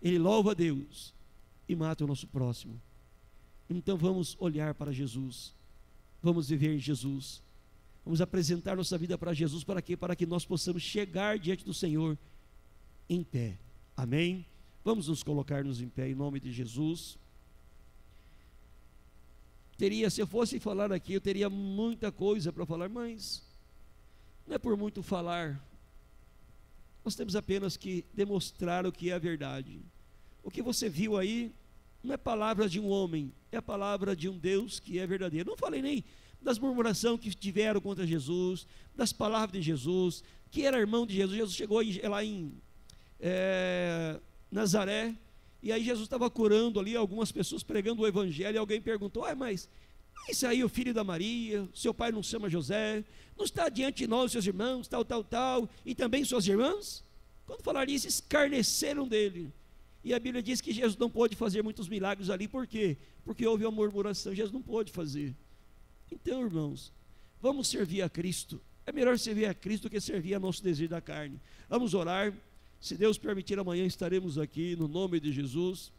[SPEAKER 6] Ele louva a Deus e mata o nosso próximo. Então vamos olhar para Jesus, vamos viver em Jesus, vamos apresentar nossa vida para Jesus. Para quê? Para que nós possamos chegar diante do Senhor em pé. Amém? Vamos nos colocar-nos em pé em nome de Jesus. Se eu fosse falar aqui, eu teria muita coisa para falar, mas não é por muito falar. Nós temos apenas que demonstrar o que é a verdade. O que você viu aí não é palavra de um homem, é a palavra de um Deus que é verdadeiro. Não falei nem das murmurações que tiveram contra Jesus, das palavras de Jesus, que era irmão de Jesus. Jesus chegou lá em Nazaré, e aí Jesus estava curando ali algumas pessoas, pregando o evangelho, e alguém perguntou: mas isso aí, o filho da Maria, seu pai não se chama José, não está diante de nós, seus irmãos, tal, e também suas irmãs? Quando falaram isso, escarneceram dele. E a Bíblia diz que Jesus não pôde fazer muitos milagres ali. Por quê? Porque houve uma murmuração, Jesus não pôde fazer. Então, irmãos, vamos servir a Cristo. É melhor servir a Cristo do que servir a nosso desejo da carne. Vamos orar. Se Deus permitir, amanhã estaremos aqui no nome de Jesus.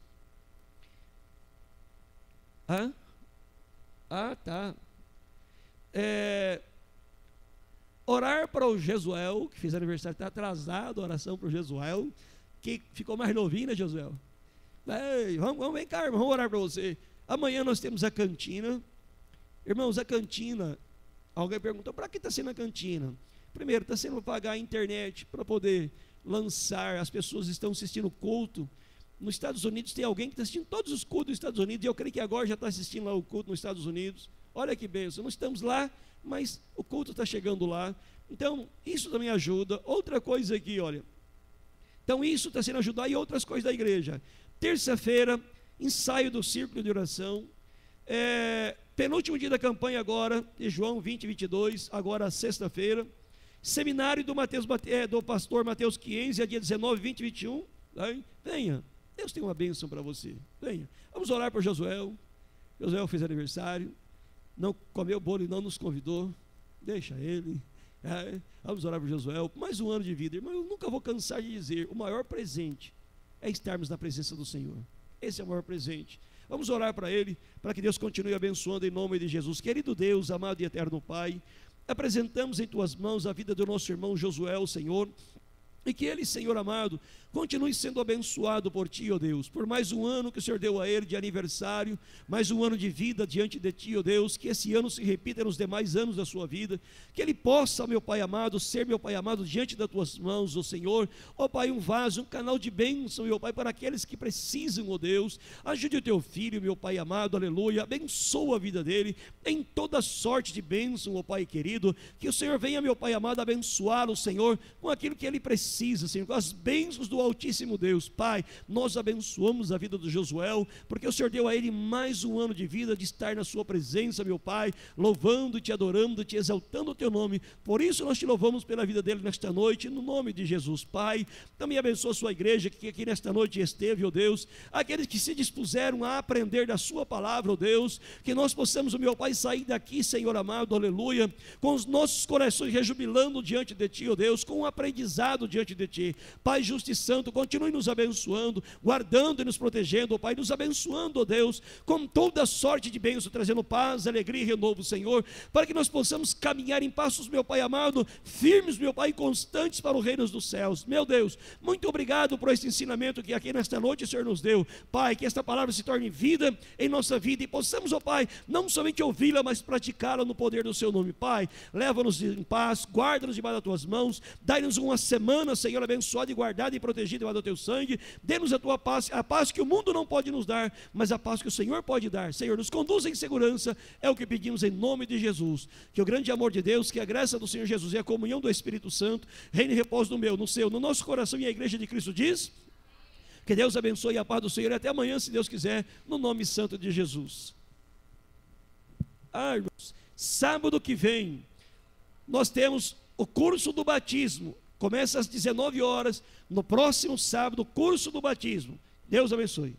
[SPEAKER 6] Tá. Orar para o Jesuel, que fez aniversário, está atrasado, oração para o Jesuel, que ficou mais novinho, né, Jesuel? Vamos vem cá, irmão, vamos orar para você. Amanhã nós temos a cantina. Irmãos, a cantina, alguém perguntou: para que está sendo a cantina? Primeiro, está sendo para pagar a internet, para poder lançar. As pessoas estão assistindo culto. Nos Estados Unidos tem alguém que está assistindo todos os cultos dos Estados Unidos, e eu creio que agora já está assistindo lá o culto nos Estados Unidos. Olha que bênção, não estamos lá, mas o culto está chegando lá. Então, isso também ajuda. Outra coisa aqui, olha. Então, isso está sendo ajudado, e outras coisas da igreja. Terça-feira, ensaio do círculo de oração. Penúltimo dia da campanha agora, de João 20 e 22, agora sexta-feira. Seminário do pastor Mateus Chienzi, dia 19, 20 e 21. Venha, Deus tem uma bênção para você. Venha, vamos orar por Josué. Josué fez aniversário, não comeu bolo e não nos convidou. Deixa ele. Vamos orar por Josué. Mais um ano de vida, irmão. Eu nunca vou cansar de dizer: o maior presente é estarmos na presença do Senhor. Esse é o maior presente. Vamos orar para ele, para que Deus continue abençoando em nome de Jesus. Querido Deus, amado e eterno Pai, apresentamos em tuas mãos a vida do nosso irmão Josué, Senhor, e que ele, Senhor amado, continue sendo abençoado por Ti, ó Deus, por mais um ano que o Senhor deu a ele de aniversário, mais um ano de vida diante de Ti, ó Deus, que esse ano se repita nos demais anos da sua vida, que ele possa, meu Pai amado, ser, meu Pai amado, diante das Tuas mãos, ó Senhor, ó Pai, um vaso, um canal de bênção, meu Pai, para aqueles que precisam, ó Deus. Ajude o Teu filho, meu Pai amado, aleluia, abençoa a vida dele, em toda sorte de bênção, ó Pai querido, que o Senhor venha, meu Pai amado, abençoá-lo, Senhor, com aquilo que ele precisa, Senhor, com as bênçãos do Altíssimo Deus. Pai, nós abençoamos a vida do Josué, porque o Senhor deu a ele mais um ano de vida, de estar na sua presença, meu Pai, louvando, Te adorando, Te exaltando o Teu nome. Por isso nós Te louvamos pela vida dele nesta noite, no nome de Jesus. Pai, também abençoa a sua igreja, que aqui nesta noite esteve, ó Deus, aqueles que se dispuseram a aprender da sua palavra, ó Deus, que nós possamos, meu Pai, sair daqui, Senhor amado, aleluia, com os nossos corações rejubilando diante de Ti, ó Deus, com um aprendizado diante de Ti. Pai justo e santo, continue nos abençoando, guardando e nos protegendo, ó Pai, nos abençoando, ó Deus, com toda sorte de bênção, trazendo paz, alegria e renovo, Senhor, para que nós possamos caminhar em passos, meu Pai amado, firmes, meu Pai, constantes para o reino dos céus. Meu Deus, muito obrigado por esse ensinamento que aqui nesta noite o Senhor nos deu. Pai, que esta palavra se torne vida em nossa vida e possamos, ó Pai, não somente ouvi-la, mas praticá-la no poder do Seu nome. Pai, leva-nos em paz, guarda-nos debaixo das Tuas mãos, dai-nos uma semana, Senhor, abençoada e guardada e protegida debaixo do Teu sangue. Dê-nos a Tua paz, a paz que o mundo não pode nos dar, mas a paz que o Senhor pode dar. Senhor, nos conduza em segurança, é o que pedimos em nome de Jesus. Que o grande amor de Deus, que a graça do Senhor Jesus e a comunhão do Espírito Santo reine e repouso no meu, no seu, no nosso coração, e a igreja de Cristo diz: que Deus abençoe a paz do Senhor, e até amanhã, se Deus quiser, no nome santo de Jesus. Irmãos, sábado que vem nós temos o curso do batismo, começa às 19 horas, no próximo sábado, o curso do batismo. Deus abençoe.